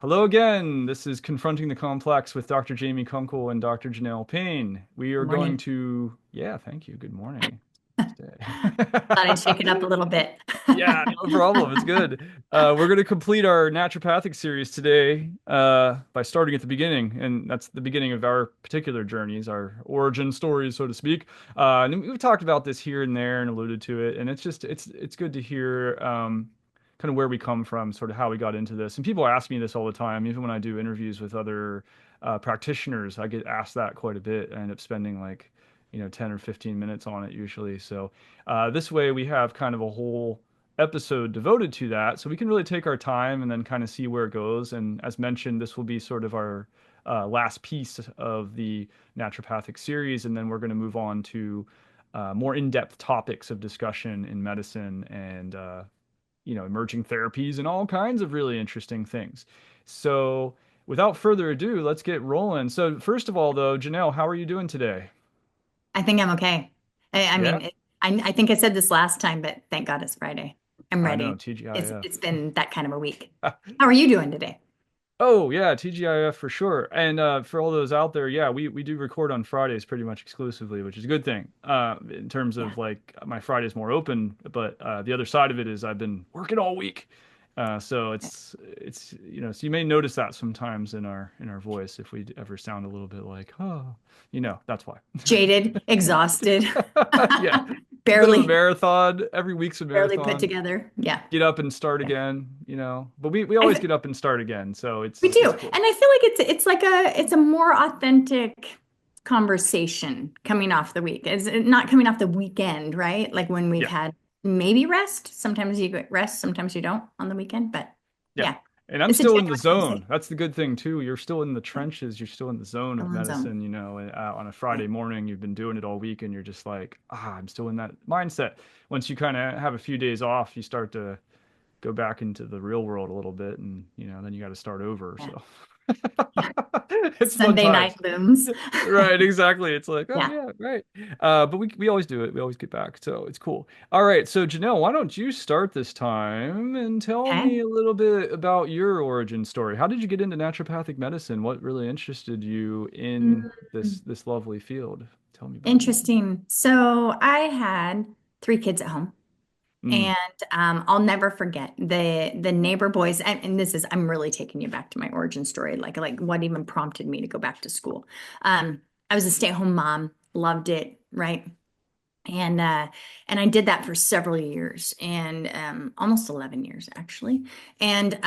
Hello again. This is Confronting the Complex with Dr. Jamie Kunkle and Dr. Janell Payne. We are Good going morning. to, yeah, thank you. Good morning. Thought I'd shake it up a little bit. Yeah, no problem. It's good. We're going to complete our naturopathic series today by starting at the beginning, and that's the beginning of our particular journeys, our origin stories, so to speak. And we've talked about this here and there and alluded to it, and it's good to hear kind of where we come from, sort of how we got into this. And people ask me this all the time, even when I do interviews with other practitioners, I get asked that quite a bit. I end up spending like 10 or 15 minutes on it usually. So this way we have kind of a whole episode devoted to that. So we can really take our time and then kind of see where it goes. And as mentioned, this will be sort of our last piece of the naturopathic series. And then we're going to move on to more in-depth topics of discussion in medicine and, emerging therapies and all kinds of really interesting things. So without further ado, let's get rolling. So first of all, though, Janelle, how are you doing today? I think I'm okay. I Yeah, mean, I think I said this last time, but thank God it's Friday. I'm I know, ready. TGIF. It's been that kind of a week. How are you doing today? Oh yeah, TGIF for sure. And for all those out there, yeah, we do record on Fridays pretty much exclusively, which is a good thing. In terms Yeah. of like my Friday's more open, but the other side of it is I've been working all week. So so you may notice that sometimes in our voice if we ever sound a little bit like, oh, that's why. Jaded, exhausted, Yeah. It's a bit of a barely, marathon. Every week's a barely put marathon. together. Yeah. Get up and start Yeah. again. But we I, always f- get up and start again, so we do. it's And cool. I feel like it's like it's a more authentic conversation coming off the week. It's not coming off the weekend, right? Like when we've Yeah. had maybe rest. Sometimes you get rest, sometimes you don't on the weekend. But Yeah. yeah, And I'm it's a still in the genuine conversation. zone. That's the good thing too. You're still in the trenches. You're still in the zone of Someone's zone. medicine, and, on a Yeah. Friday morning, you've been doing it all week and you're just like, I'm still in that mindset. Once you kind of have a few days off, you start to go back into the real world a little bit and, then you got to start over. Yeah. So Yeah. it's fun Sunday night times. looms. Right, exactly. It's like, oh Yeah. yeah, right. But we always do it. We always get back. So it's cool. All right. So Janelle, why don't you start this time and tell Okay. me a little bit about your origin story? How did you get into naturopathic medicine? What really interested you in Mm, this lovely field? Tell me about it. Interesting. So I had three kids at home. Mm, And I'll never forget the neighbor boys. And this is I'm really taking you back to my origin story, like what even prompted me to go back to school. I was a stay-at-home mom, loved it, right? And and I did that for several years, and almost 11 years actually. And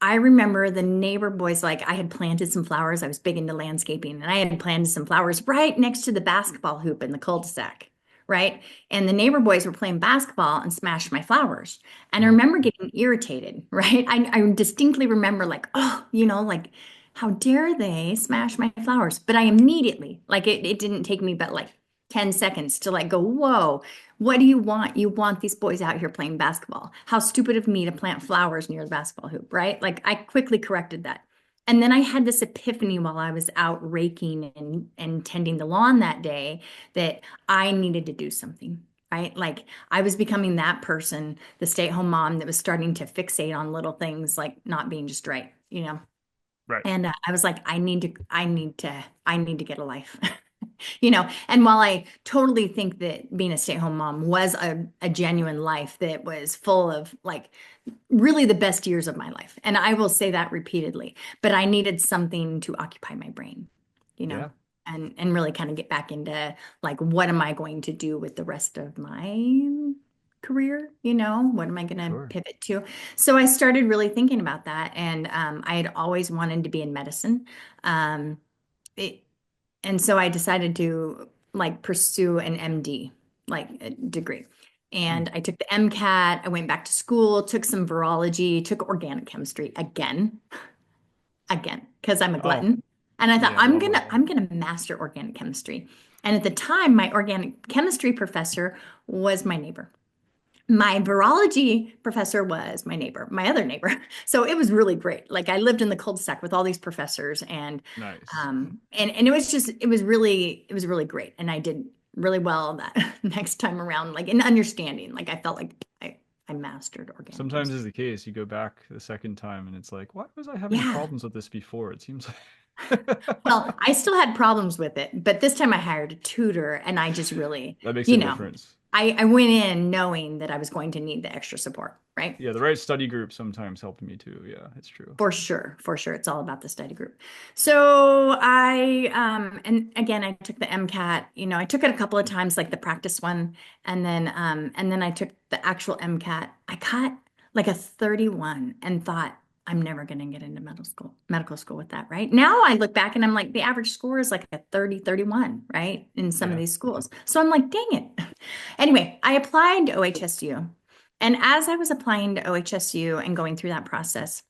I remember the neighbor boys, like I had planted some flowers. I was big into landscaping, and I had planted some flowers right next to the basketball hoop in the cul-de-sac, right? And the neighbor boys were playing basketball and smashed my flowers. And I oh, remember getting irritated, right? I distinctly remember like, oh, like how dare they smash my flowers? But I immediately, like it didn't take me but like 10 seconds to like go, whoa, what do you want? You want these boys out here playing basketball. How stupid of me to plant flowers near the basketball hoop, right? Like I quickly corrected that. And then I had this epiphany while I was out raking and tending the lawn that day that I needed to do something, right? Like I was becoming that person, the stay-at-home mom that was starting to fixate on little things like not being just right? right. And I was like, I need to get a life. And while I totally think that being a stay-at-home mom was a genuine life that was full of like really the best years of my life, and I will say that repeatedly, but I needed something to occupy my brain, you know, Yeah, and really kind of get back into like, what am I going to do with the rest of my career? What am I going to sure. pivot to? So I started really thinking about that, and I had always wanted to be in medicine. Um, it, and so I decided to like pursue an MD, like a degree. Mm. And I took the MCAT, I went back to school, took some virology, took organic chemistry again, because I'm a Oh, glutton. And I thought yeah, love I'm organic. gonna master organic chemistry. And at the time, my organic chemistry professor was my neighbor. My virology professor was my neighbor, my other neighbor. So it was really great. Like I lived in the cul-de-sac with all these professors, and Nice. it was it was really great. And I did really well that next time around, like in understanding. Like I felt like I mastered organic Sometimes chemistry. is the case. You go back the second time and it's like, why was I having Yeah. problems with this before? It seems like Well, I still had problems with it, but this time I hired a tutor and I just really, that makes a you know, difference. I went in knowing that I was going to need the extra support, right? Yeah, the right study group sometimes helped me too. Yeah, it's true. For sure, for sure. It's all about the study group. So and again, I took the MCAT, I took it a couple of times, like the practice one, and then I took the actual MCAT. I got like a 31 and thought, I'm never going to get into medical school with that, right? Now I look back and I'm like, the average score is like a 30, 31, right? In some of Yeah. these schools. So I'm like, dang it. Anyway, I applied to OHSU. And as I was applying to OHSU and going through that process,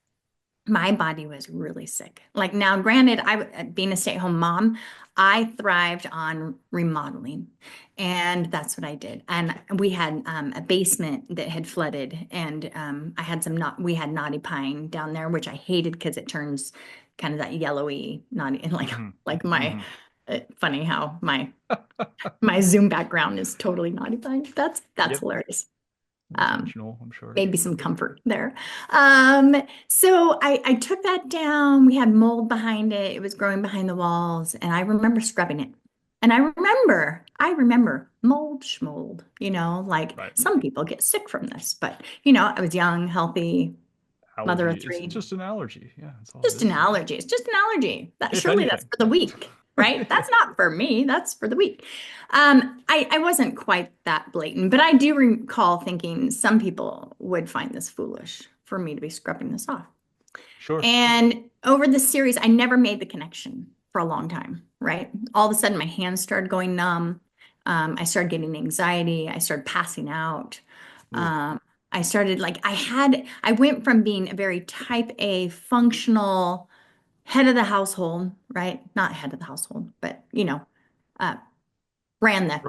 my body was really sick. Like now, granted, being a stay-at-home mom, I thrived on remodeling, and that's what I did. And we had a basement that had flooded, and I had we had knotty pine down there, which I hated because it turns kind of that yellowy knotty, and Hmm. like my Hmm. funny how my Zoom background is totally knotty pine. That's Yep. hilarious. Um, Intentional, I'm sure. maybe some comfort there. So I took that down. We had mold behind it. It was growing behind the walls, and I remember scrubbing it. And I remember mold schmold, like Right. some people get sick from this, but I was young, healthy, mother Allergy. of It's three. just an allergy. Yeah, that's all it Just an is. allergy. It's just an allergy. That If surely that's anything. for the weak, right? Yeah. That's not for me. That's for the weak. I wasn't quite that blatant, but I do recall thinking some people would find this foolish for me to be scrubbing this off. Sure. And over the series, I never made the connection for a long time, right? All of a sudden, my hands started going numb. I started getting anxiety. I started passing out. Ooh. Um, I started like I went from being a very type A functional head of the household, right? Not head of the household, but uh, ran the,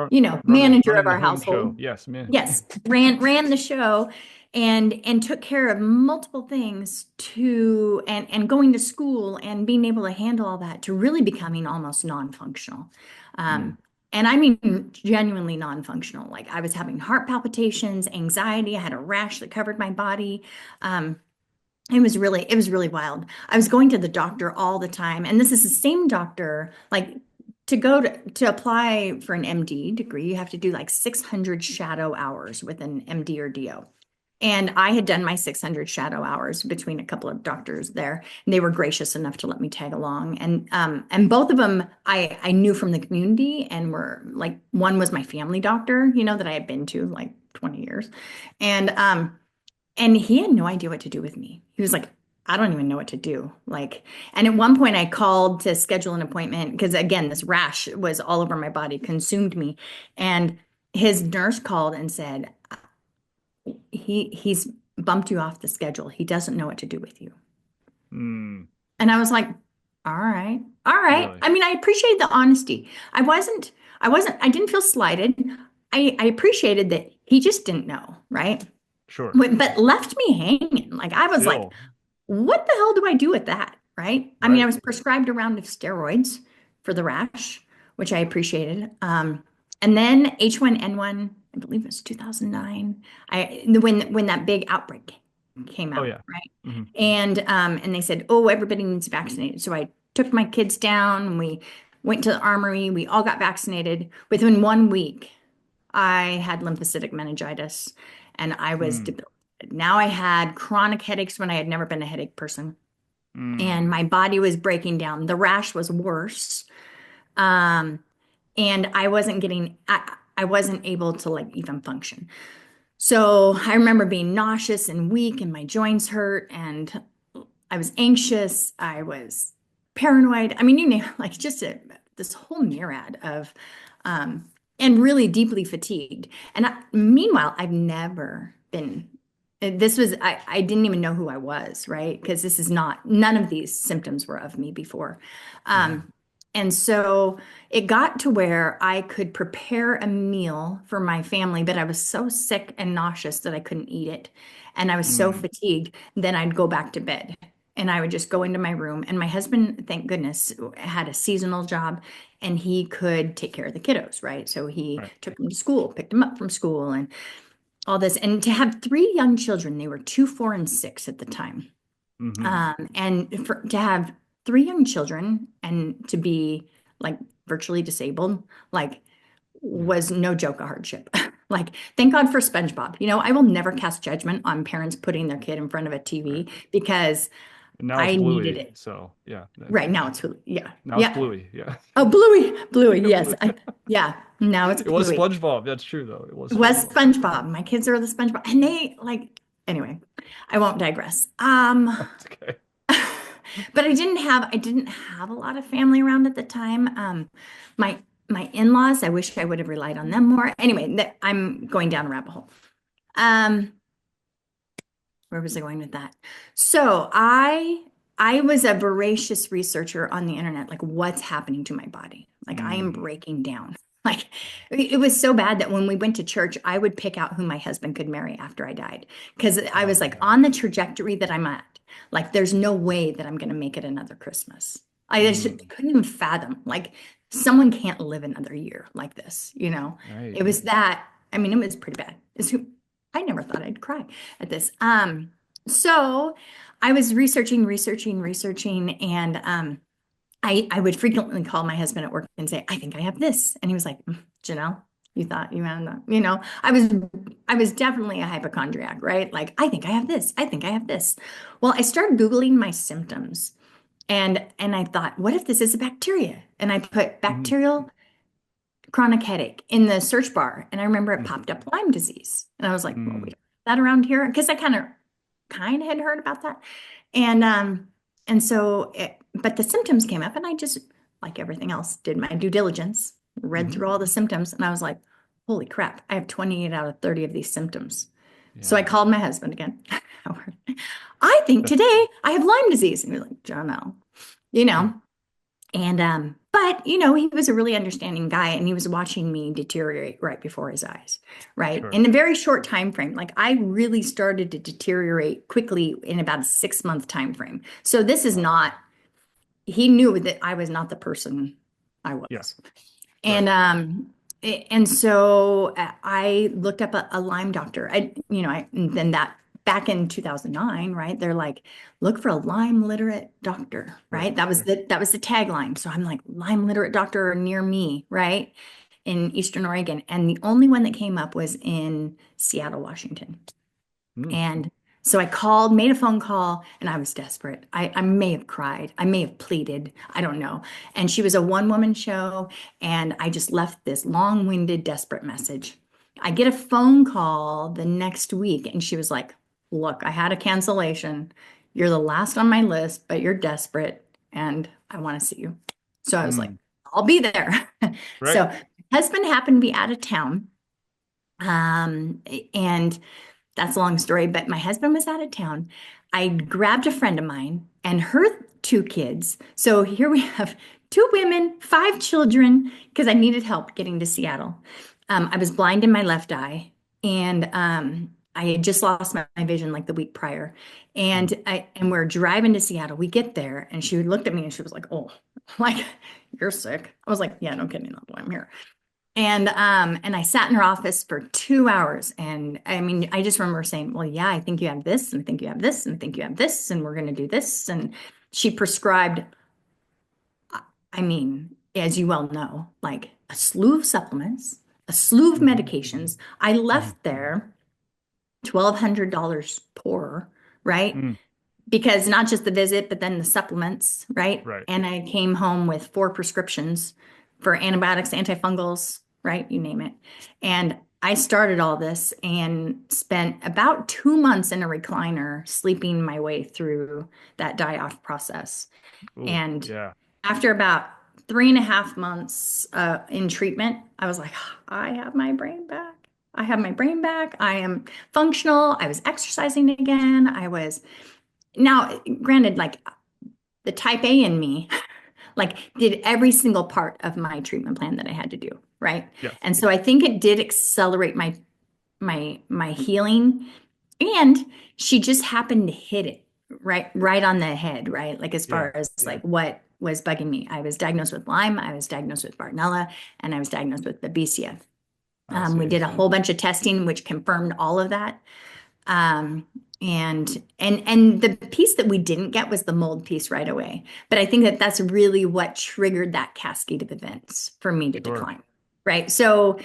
manager of Running the our home show. household. Yes, man. Yes, ran the show and took care of multiple things and going to school and being able to handle all that to really becoming almost non-functional. Mm. Um, and I mean genuinely non-functional. Like I was having heart palpitations, anxiety, I had a rash that covered my body. Um, it was really wild. I was going to the doctor all the time, and this is the same doctor. Like to apply for an MD degree, you have to do like 600 shadow hours with an MD or DO. And I had done my 600 shadow hours between a couple of doctors there, and they were gracious enough to let me tag along. And both of them I knew from the community and were like one was my family doctor, that I had been to like 20 years. And he had no idea what to do with me. He was like, I don't even know what to do. And at one point I called to schedule an appointment because again, this rash was all over my body, consumed me. And his nurse called and said, he's bumped you off the schedule. He doesn't know what to do with you. Mm. And I was like, all right, all right. Really? I mean, I appreciate the honesty. I didn't feel slighted. I appreciated that he just didn't know, right? Sure. But left me hanging. Like I was like, Still. what the hell do I do with that? Right. I mean, I Right. was prescribed a round of steroids for the rash, which I appreciated. And then H1N1, I believe it was 2009. When that big outbreak came Oh out, yeah. right? Hmm. And they said, oh, everybody needs vaccinated. So I took my kids down and we went to the armory. We all got vaccinated. Within 1 week, I had lymphocytic meningitis and I was Mm. debilitated. Now I had chronic headaches when I had never been a headache person, Mm. and my body was breaking down. The rash was worse. Um, and I wasn't able to like even function. So I remember being nauseous and weak and my joints hurt and I was anxious. I was paranoid. I mean, like just this whole myriad of, um, and really deeply fatigued. And meanwhile, I've never been, I didn't even know who I was, right? Because none of these symptoms were of me before. Yeah. And so it got to where I could prepare a meal for my family, but I was so sick and nauseous that I couldn't eat it. And I was so Mm. fatigued, then I'd go back to bed and I would just go into my room. And my husband, thank goodness, had a seasonal job and he could take care of the kiddos, right? So he Right. took them to school, picked them up from school. all this, and to have three young children, they were 2, 4, and 6 at the time. Hmm. To have three young children and to be like virtually disabled, like Yeah. was no joke a hardship. Like, thank God for SpongeBob. I will never cast judgment on parents putting their kid in front of a Right. TV because And now it's I needed Bluey. it. So yeah, Right now it's yeah. now it's Yeah. Bluey. Yeah. Oh, Bluey, Bluey, yes. Bluey. Yeah, now it's It was Bluey. SpongeBob. That's true though. It was It was SpongeBob. SpongeBob. My kids are the SpongeBob. And they like, anyway, I won't digress. That's okay. But I didn't have a lot of family around at the time. My my in-laws, I wish I would have relied on them more. Anyway, I'm going down a rabbit hole. Um, where was I going with that? So I was a voracious researcher on the internet, like what's happening to my body. Like I am Mm. breaking down. Like it was so bad that when we went to church, I would pick out who my husband could marry after I died because I Oh was like yeah. on the trajectory that I'm at. Like there's no way that I'm going to make it another Christmas. I just Mm. couldn't even fathom. Like someone can't live another year like this. Right. It was that. I mean, it was pretty bad. I never thought I'd cry at this. So I was researching, and I would frequently call my husband at work and say, I think I have this. And he was like, Janelle, you thought you had that. I was definitely a hypochondriac, right? Like, I think I have this. I think I have this. Well, I started Googling my symptoms and I thought, what if this is a bacteria? And I put Hmm. bacterial chronic headache in the search bar. And I remember it Hmm. popped up Lyme disease. And I was like, well, we Mm. don't have that around here. Because I kind of had heard about that. And so but the symptoms came up and I just, like everything else, did my due diligence, read Hmm. through all the symptoms, and I was like, holy crap, I have 28 out of 30 of these symptoms. So I Yeah. called my husband again. I think today I have Lyme disease. And he was like, John, you Hmm. know. But he was a really understanding guy and he was watching me deteriorate right before his eyes, right? Sure. In a very short time frame. Like I really started to deteriorate quickly in about a 6-month time frame. So this is Wow. not, he knew that I was not the person I Yeah. was. Right. And so I looked up a Lyme doctor. And then that back in 2009, right? They're like, look for a Lyme literate doctor, Right. right? That was the tagline. So I'm like, Lyme literate doctor near me, right? In Eastern Oregon. And the only one that came up was in Seattle, Washington. Mm. And so I called, made a phone call, and I was desperate. I may have cried. I may have pleaded. I don't know. And she was a one-woman show, and I just left this long-winded, desperate message. I get a phone call the next week, and she was like, look, I had a cancellation. You're the last on my list, but you're desperate, and I want to see you. So I was like, Mm. I'll be there. Right. So my husband happened to be out of town. Um, and that's a long story, but my husband was out of town. I grabbed a friend of mine and her two kids. So here we have two women, five children, because I needed help getting to Seattle. I was blind in my left eye, and I had just lost my vision like the week prior. Mm. And we're driving to Seattle. We get there, and she looked at me and she was like, "Oh, like you're sick." I was like, "Yeah, no kidding, that's why I'm here." And I sat in her office for 2 hours. And I mean, I just remember saying, well, yeah, I think you have this, and I think you have this, and I think you have this, and we're going to do this. And she prescribed, I mean, as you well know, like a slew of supplements, a slew of Hmm. medications. I Hmm. left there $1,200 poorer, right? Mm. Because not just the visit, but then the supplements, right? Right. And I came home with 4 prescriptions for antibiotics, antifungals, right? You name it. And I started all this and spent about 2 months in a recliner, sleeping my way through that die-off process. Oh, And yeah. after about 3.5 months in treatment, I was like, I have my brain back. I have my brain back. I am functional. I was exercising again. I was now, granted, like the type A in me, like did every single part of my treatment plan that I had to do, right? Yes. And so I think it did accelerate my healing. And she just happened to hit it right on the head, right? Like as Yeah. far as Yeah. like what was bugging me. I was diagnosed with Lyme, I was diagnosed with Bartonella, and I was diagnosed with Babesia. I We see. did a whole bunch of testing, which confirmed all of that. Um, and the piece that we didn't get was the mold piece right away. But I think that that's really what triggered that cascade of events for me to Sure. decline. Right. So,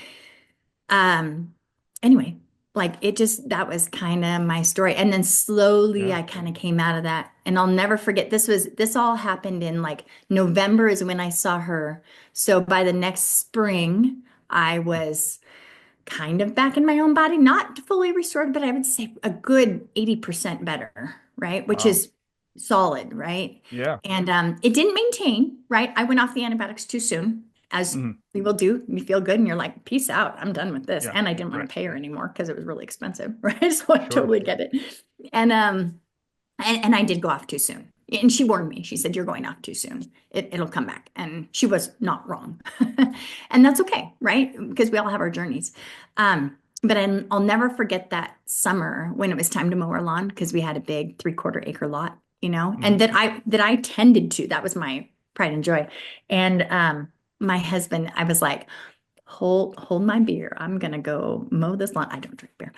um, anyway, like it just, that was kind of my story. And then slowly Yeah. I kind of came out of that. And I'll never forget, this all happened in like November is when I saw her. So by the next spring, I was kind of back in my own body, not fully restored, but I would say a good 80% better, right? Which Wow. is solid, right? Yeah. And it didn't maintain, right? I went off the antibiotics too soon, as Hmm. we will do. You feel good and you're like, peace out, I'm done with this. Yeah. And I didn't want Right. to pay her anymore because it was really expensive, right? So I Sure. totally get it. And and I did go off too soon. And she warned me. She said, "You're going off too soon. It'll come back." And she was not wrong. And that's okay, right? Because we all have our journeys. But I'll never forget that summer when it was time to mow our lawn because we had a big 3/4 acre lot, Hmm. and that I tended to. That was my pride and joy. And my husband, I was like, hold my beer. I'm gonna go mow this lawn. I don't drink beer.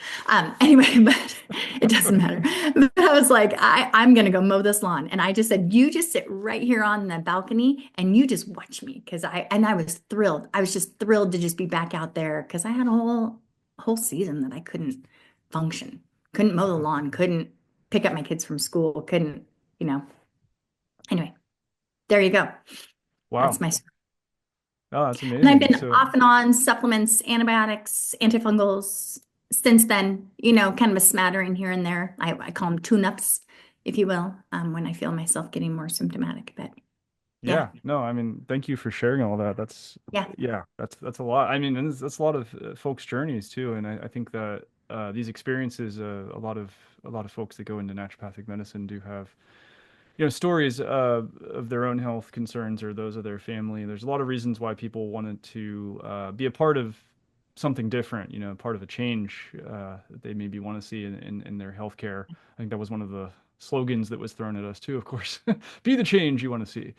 Anyway, but it doesn't matter. But I was like, I'm gonna go mow this lawn. And I just said, you just sit right here on the balcony and you just watch me. I was thrilled. I was just thrilled to just be back out there because I had a whole season that I couldn't function, couldn't mow the lawn, couldn't pick up my kids from school, couldn't, you know. Anyway, there you go. That's Wow. my story. Oh, that's And I've amazing. been So off and on supplements, antibiotics, antifungals since then, kind of a smattering here and there. I call them tune-ups, if you will, when I feel myself getting more symptomatic. But yeah, yeah, no, I mean, thank you for sharing all that. That's yeah, yeah, that's a lot. I mean, and that's a lot of folks' journeys too. And I think that these experiences, a lot of folks that go into naturopathic medicine do have, stories of their own health concerns or those of their family. There's a lot of reasons why people wanted to be a part of something different, part of a change that they maybe want to see in their healthcare. I think that was one of the slogans that was thrown at us too, of course. Be the change you want to see.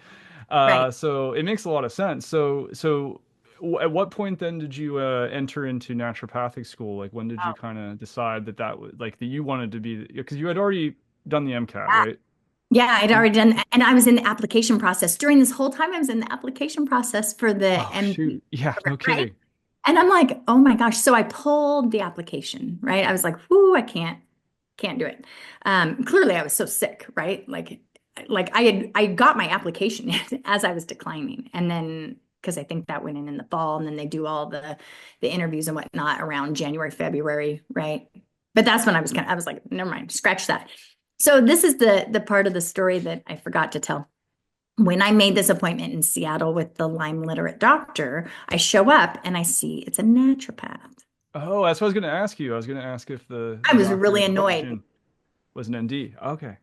right. So it makes a lot of sense. At what point then did you enter into naturopathic school? Like when did you Oh, kind of decide that was like that you wanted to be, because you had already done the MCAT, yeah. right? Yeah, I'd already done, and I was in the application process. During this whole time, I was in the application process for the Oh MD shoot. Yeah, program, no right? kidding. And I'm like, oh my gosh. So I pulled the application, right? I was like, whoo, I can't do it. Clearly I was so sick, right? Like I got my application in as I was declining. And then because I think that went in the fall, and then they do all the interviews and whatnot around January, February, right? But that's when I was like, never mind, scratch that. So this is the part of the story that I forgot to tell. When I made this appointment in Seattle with the Lyme literate doctor, I show up and I see it's a naturopath. Oh, that's what I was going to ask you. I was going to ask if the I the was doctor really that brought you annoyed. in was an ND. Okay.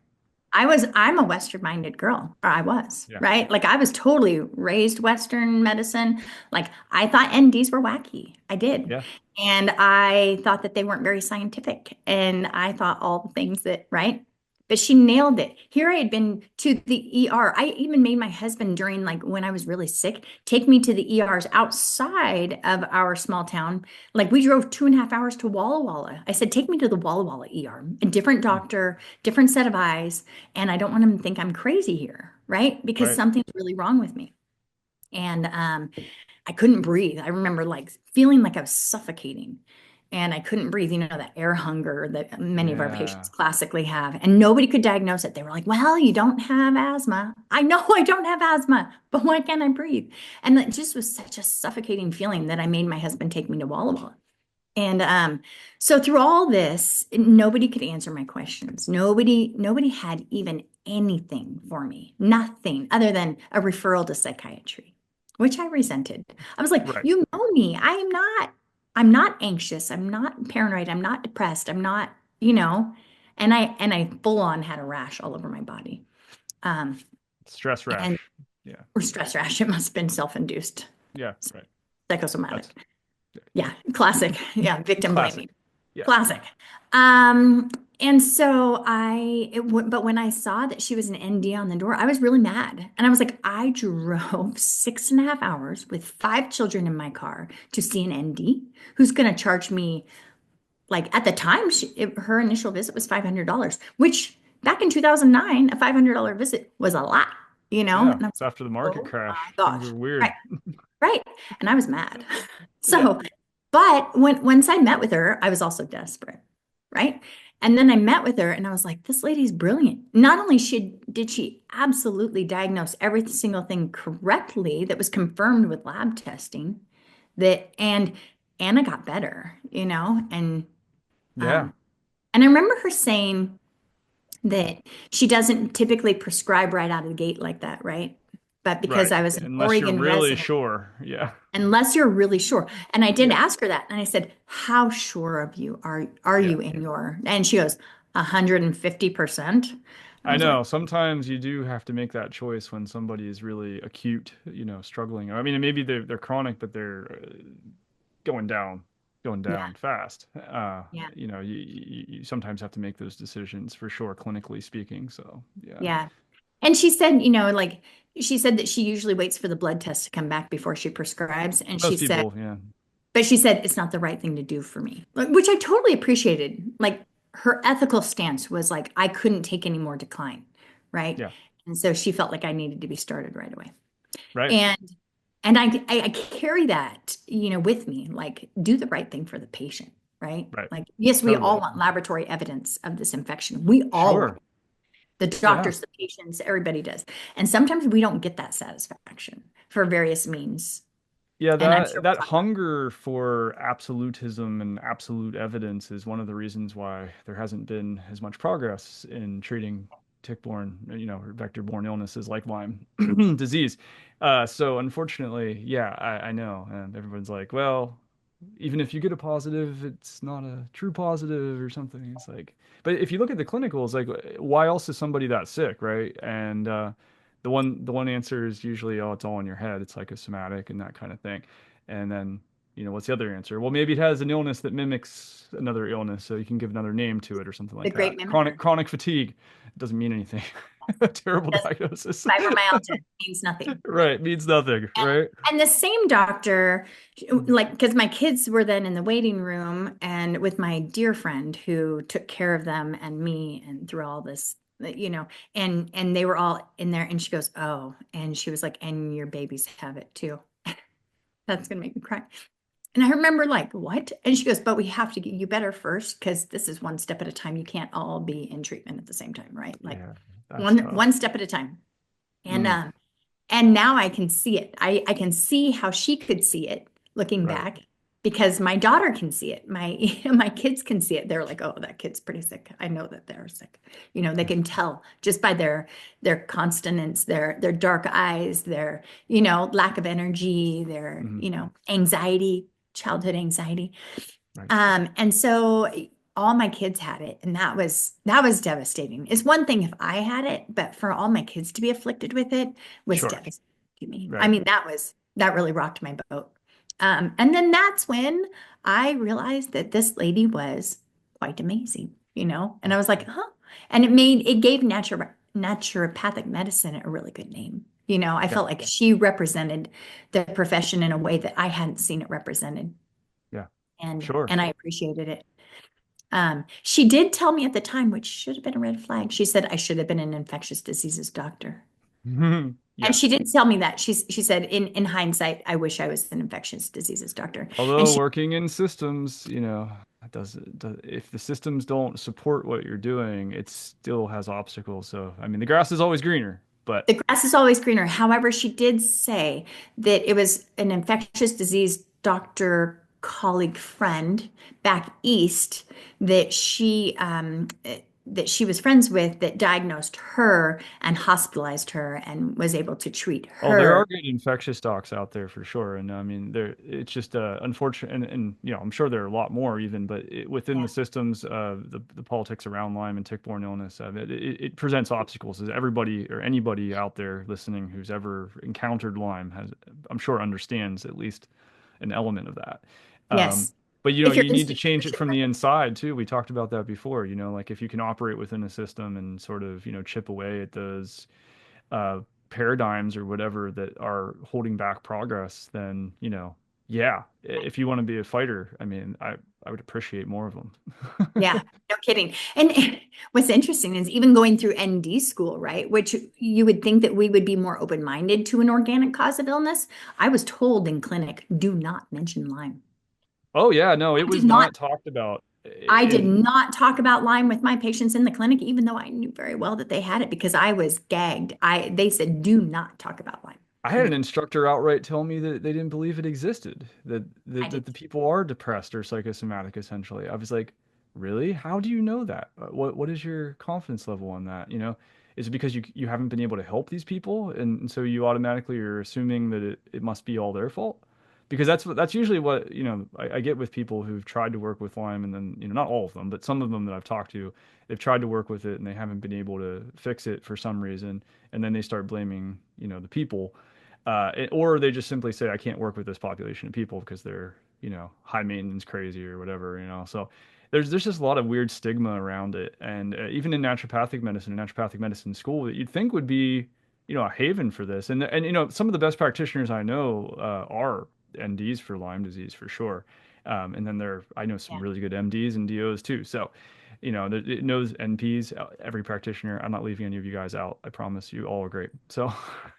I'm a Western minded girl, or I was, Yeah. right? Like I was totally raised Western medicine. Like I thought NDs were wacky. I did. Yeah. And I thought that they weren't very scientific. And I thought all the things that, right? But she nailed it. Here I had been to the ER. I even made my husband during like when I was really sick, take me to the ERs outside of our small town. Like we drove 2.5 hours to Walla Walla. I said, take me to the Walla Walla ER, a different Hmm. doctor, different set of eyes. And I don't want him to think I'm crazy here, right? Because Right. something's really wrong with me. And I couldn't breathe. I remember like feeling like I was suffocating and I couldn't breathe. That air hunger that many of our Yeah. patients classically have. And nobody could diagnose it. They were like, well, you don't have asthma. I know I don't have asthma, but why can't I breathe? And it just was such a suffocating feeling that I made my husband take me to Walla Walla. And so through all this, nobody could answer my questions. Nobody had even anything for me, nothing other than a referral to psychiatry, which I resented. I was like, Right. you know me. I'm not anxious. I'm not paranoid. I'm not depressed. I'm not, you know, and I full on had a rash all over my body. Um, Stress and rash. Yeah. or stress rash. It must have been self-induced, Yeah. Right. psychosomatic. That's Yeah, classic. Yeah, victim classic. blaming. Yeah. Classic. Um, And so but when I saw that she was an ND on the door, I was really mad. And I was like, I drove 6.5 hours with 5 children in my car to see an ND who's going to charge me, like at the time, her initial visit was $500, which back in 2009, a $500 visit was a lot, Yeah, And I it's was like, after the market oh my crash. Things gosh. were Right, weird. right. And I was mad. Yeah, So, but once I met with her, I was also desperate, right? And then I met with her and I was like, this lady's brilliant. Not only did she absolutely diagnose every single thing correctly that was confirmed with lab testing, that and Anna got better, yeah, um, and I remember her saying that she doesn't typically prescribe right out of the gate like that, right? But because right. I was an Unless you're Oregon really resident, sure. Yeah, unless you're really sure. And I did yeah, ask her that, and I said, "How sure of you are yeah. you in your?" And she goes, 150%. I I was like, know. Sometimes you do have to make that choice when somebody is really acute, struggling. I mean, maybe they're chronic, but they're going down, going yeah, down fast. yeah, You sometimes have to make those decisions for sure, clinically speaking. So, yeah. yeah. And she said, like she said that she usually waits for the blood test to come back before she prescribes. And she Most said, people, yeah. but she said it's not the right thing to do for me, which I totally appreciated. Like her ethical stance was like, I couldn't take any more decline, right? Yeah, And so she felt like I needed to be started right away. right, And I carry that, with me, like do the right thing for the patient, right? right. Like, yes, we all Totally. want laboratory evidence of this infection. We all want Sure. it. The Yeah. doctors, the patients, everybody does. And sometimes we don't get that satisfaction for various means. Yeah, And I'm that sure we'll that talk about hunger for absolutism and absolute evidence is one of the reasons why there hasn't been as much progress in treating tick-borne, or vector-borne illnesses like Lyme disease. So unfortunately, yeah, I know, and everyone's like, well, even if you get a positive, it's not a true positive or something. It's like, but if you look at the clinicals, like, why else is somebody that sick, right? And the one answer is usually, oh, it's all in your head. It's like a somatic and that kind of thing. And then, what's the other answer? Well, maybe it has an illness that mimics another illness, so you can give another name to it or something the like great that. Chronic mimicker. chronic fatigue doesn't mean anything. Terrible Does diagnosis. fibromyalgia means nothing. Right, means nothing, And right? and the same doctor, like, because my kids were then in the waiting room and with my dear friend who took care of them and me and through all this, and they were all in there and she goes, oh, and she was like, and your babies have it too. That's gonna make me cry. And I remember like, what? And she goes, but we have to get you better first because this is one step at a time. You can't all be in treatment at the same time, right? Like Yeah, that's one tough. step at a time. And Mm, um, and now I can see it. I can see how she could see it looking right. back because my daughter can see it. My my kids can see it. They're like, oh, that kid's pretty sick. I know that they're sick. They can tell just by their consonants, their dark eyes, their, lack of energy, their, Mhm. anxiety, childhood anxiety. Right. And so all my kids had it, and that was devastating. It's one thing if I had it, but for all my kids to be afflicted with it was Sure. devastating to me. I Right. mean, that really rocked my boat. And then that's when I realized that this lady was quite amazing, and I was like, huh. And it gave naturopathic medicine a really good name. I Yeah. felt like she represented the profession in a way that I hadn't seen it represented Yeah. and Sure. and I appreciated it. She did tell me at the time, which should have been a red flag. She said I should have been an infectious diseases doctor. And Yeah. she did tell me that. She said in hindsight, I wish I was an infectious diseases doctor. And Although she working in systems, if the systems don't support what you're doing, it still has obstacles. So, I mean, the grass is always greener, but The grass is always greener. However, she did say that it was an infectious disease doctor colleague friend back east that she was friends with that diagnosed her and hospitalized her and was able to treat oh, there are her. good infectious docs out there for sure. And I mean, it's just unfortunate. And I'm sure there are a lot more even, but within Yeah. the systems, the politics around Lyme and tick-borne illness, it presents obstacles. As everybody or anybody out there listening who's ever encountered Lyme I'm sure understands at least an element of that. Um, Yes. But If you're you need to change it institution, from right? the inside too. We talked about that before, like if you can operate within a system and sort of, chip away at those uh, paradigms or whatever that are holding back progress, then, yeah, if you want to be a fighter, I mean, I would appreciate more of them. Yeah, no kidding. And what's interesting is even going through ND school, right? Which you would think that we would be more open-minded to an organic cause of illness. I was told in clinic, do not mention Lyme. Oh yeah, no, it I did was not not talked about. I did And not talk about Lyme with my patients in the clinic, even though I knew very well that they had it because I was gagged. They said, do not talk about Lyme I had in the an clinic. instructor outright tell me that they didn't believe it existed, I that did. the people are depressed or psychosomatic essentially. I was like, really? How do you know that? What is your confidence level on that? Is it because you haven't been able to help these people, and so you automatically are assuming that it must be all their fault? Because that's usually what, I get with people who've tried to work with Lyme, and then, not all of them, but some of them that I've talked to, they've tried to work with it and they haven't been able to fix it for some reason, and then they start blaming, the people, or they just simply say, I can't work with this population of people because they're, high maintenance crazy or whatever. So there's just a lot of weird stigma around it. And even in naturopathic medicine school that you'd think would be, a haven for this. And, some of the best practitioners I know are NDs for Lyme disease for sure. And then I know some Yeah. really good MDs and DOs too. So, it knows NPs, every practitioner. I'm not leaving any of you guys out. I promise you all are great. So,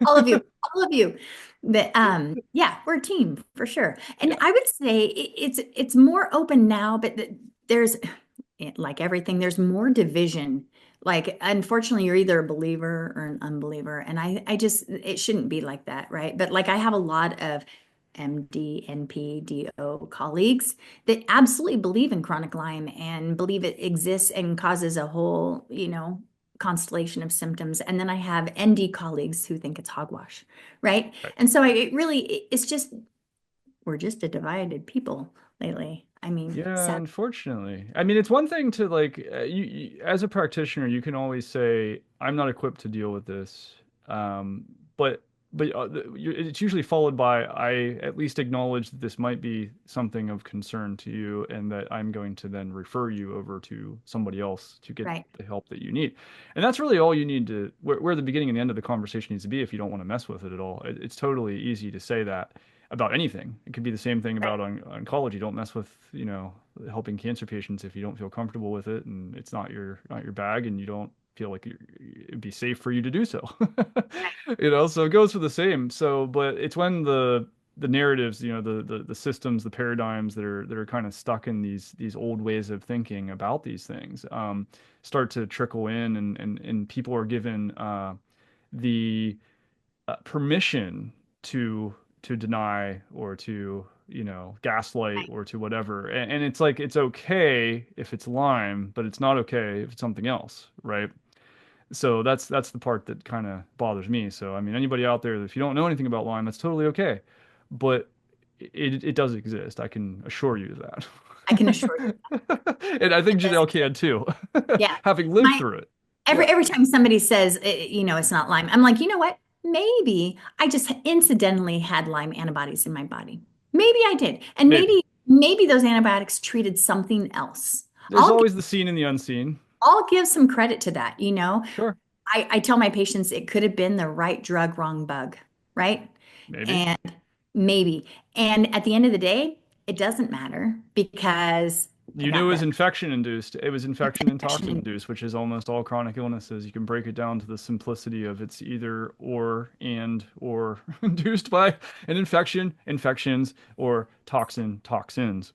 All of you, all of you. Yeah, we're a team for sure. And yeah. I would say it's more open now, but there's like everything, there's more division. Like, unfortunately, you're either a believer or an unbeliever. And I just, it shouldn't be like that, right? But like, I have a lot of MD, NP, DO colleagues that absolutely believe in chronic Lyme and believe it exists and causes a whole, constellation of symptoms. And then I have ND colleagues who think it's hogwash, right? And so it's just, we're just a divided people lately. I mean, Yeah, sad. unfortunately. I mean, it's one thing to like as a practitioner, you can always say, "I'm not equipped to deal with this," but it's usually followed by, "I at least acknowledge that this might be something of concern to you, and that I'm going to then refer you over to somebody else to get Right, the help that you need." And that's really all you need to where the beginning and the end of the conversation needs to be if you don't want to mess with it at all. It's totally easy to say that about anything. It could be the same thing right. about oncology. Don't mess with, helping cancer patients if you don't feel comfortable with it and it's not your bag and you don't feel like it'd be safe for you to do so. So it goes for the same. So, but it's when the narratives, the systems, the paradigms that are kind of stuck in these old ways of thinking about these things, start to trickle in, and people are given the permission to deny or to gaslight or to whatever, and it's like it's okay if it's Lyme, but it's not okay if it's something else, right? So that's the part that kind of bothers me. So I mean, anybody out there, if you don't know anything about Lyme, that's totally okay, but it does exist. I can assure you that. I can assure you And I think it does Janelle exist. can too, Yeah. having lived My through it. every Yeah, every time somebody says, it's not Lyme, I'm like, you know what? Maybe I just incidentally had Lyme antibodies in my body. Maybe I did. And maybe. maybe those antibiotics treated something else. There's I'll always the seen and the unseen. I'll give some credit to that. Sure, I tell my patients it could have been the right drug, wrong bug, right? maybe. And maybe. And at the end of the day, it doesn't matter because I You knew got it was better infection induced. It was infection and toxin protection. induced, which is almost all chronic illnesses. You can break it down to the simplicity of it's either or induced by an infection, infections, or toxins.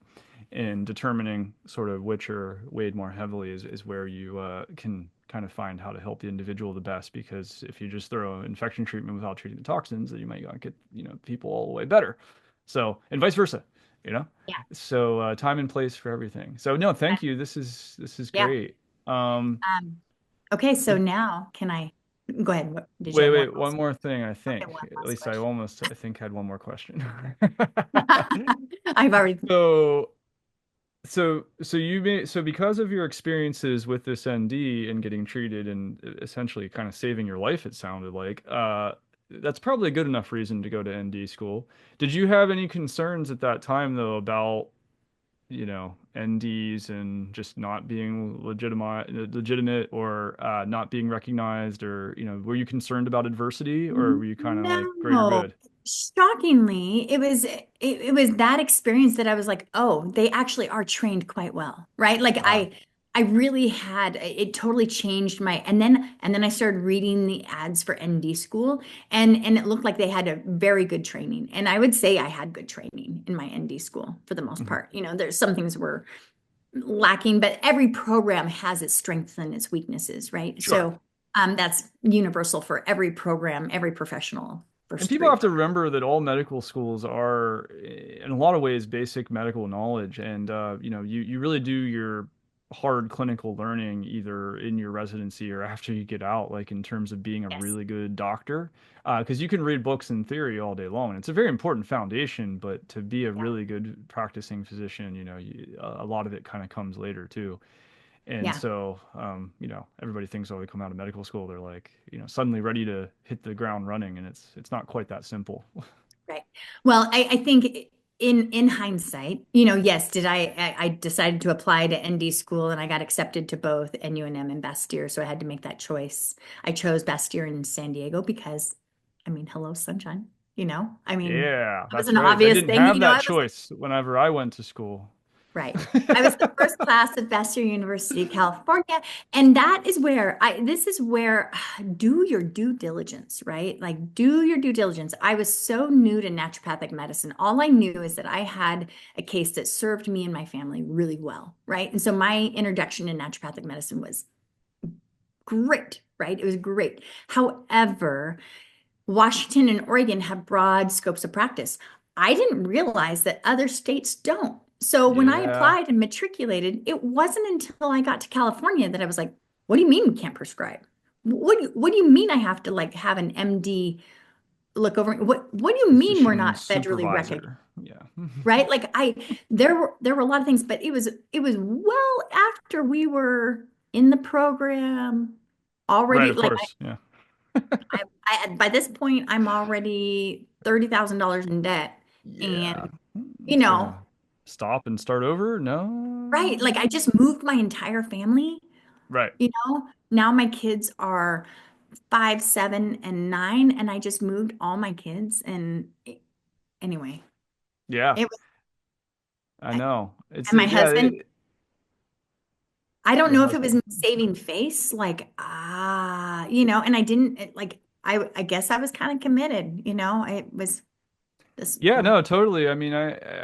And determining sort of which are weighed more heavily is where you can kind of find how to help the individual the best. Because if you just throw infection treatment without treating the toxins, then you might not get, people all the way better. So, and vice versa, you know? Yeah. So time and place for everything. So no, thank you. This is Yeah. great. Um, Okay, so did, now can I go ahead? Did you wait, have one wait, one last? more thing. I Okay, think one at last least question. I think had one more question. I've already, So so because of your experiences with this ND and getting treated and essentially kind of saving your life, it sounded like, that's probably a good enough reason to go to ND school. Did you have any concerns at that time though about NDs and just not being legitimate or not being recognized, or were you concerned about adversity, or were you kind of like greater No. good? Shockingly, it was that experience that I was like, oh, they actually are trained quite well, right? Like Ah, I really had it totally changed my and then I started reading the ads for ND school and it looked like they had a very good training. And I would say I had good training in my ND school for the most mhm. part. There's some things were lacking, but every program has its strengths and its weaknesses, right? Sure. So that's universal for every program, every professional And first people degree have to program. remember that all medical schools are, in a lot of ways, basic medical knowledge. And, you really do your hard clinical learning either in your residency or after you get out, like in terms of being a Yes. really good doctor. Because you can read books in theory all day long. And it's a very important foundation, but to be a Yeah. really good practicing physician, a lot of it kind of comes later too. And Yeah. so, everybody thinks, oh, they come out of medical school, they're like, suddenly ready to hit the ground running, and it's not quite that simple. Right. Well, I think in hindsight, yes, I decided to apply to ND school and I got accepted to both NUNM and Bastyr, so I had to make that choice. I chose Bastyr in San Diego because, I mean, hello, sunshine. I mean, Yeah, it was that's an right. I obvious didn't thing. have that I was choice whenever I went to school. right. I was the first class at Bastyr University, California, and this is where do your due diligence, right? Like do your due diligence. I was so new to naturopathic medicine. All I knew is that I had a case that served me and my family really well, right? And so my introduction in naturopathic medicine was great, right? It was great. However, Washington and Oregon have broad scopes of practice. I didn't realize that other states don't. So when I Yeah, applied and matriculated, it wasn't until I got to California that I was like, what do you mean we can't prescribe? What do you mean I have to like have an MD look over? What do you mean we're physician not federally recognized? supervisor. Yeah. Right? Like there were a lot of things, but it was well after we were in the program Right, already. of Like course. Yeah. by this point, I'm already $30,000 in debt. Yeah. And, you It's know, gonna stop and start over? No. right. Like I just moved my entire family, Right. now my kids are 5, 7, and 9, and I just moved all my kids. And anyway, Yeah, it was, I I, know. It's and my yeah, husband, I don't your know if it was husband. me saving face, like, and I didn't I guess I was kind of committed, it was this Yeah, one. no, totally. I mean,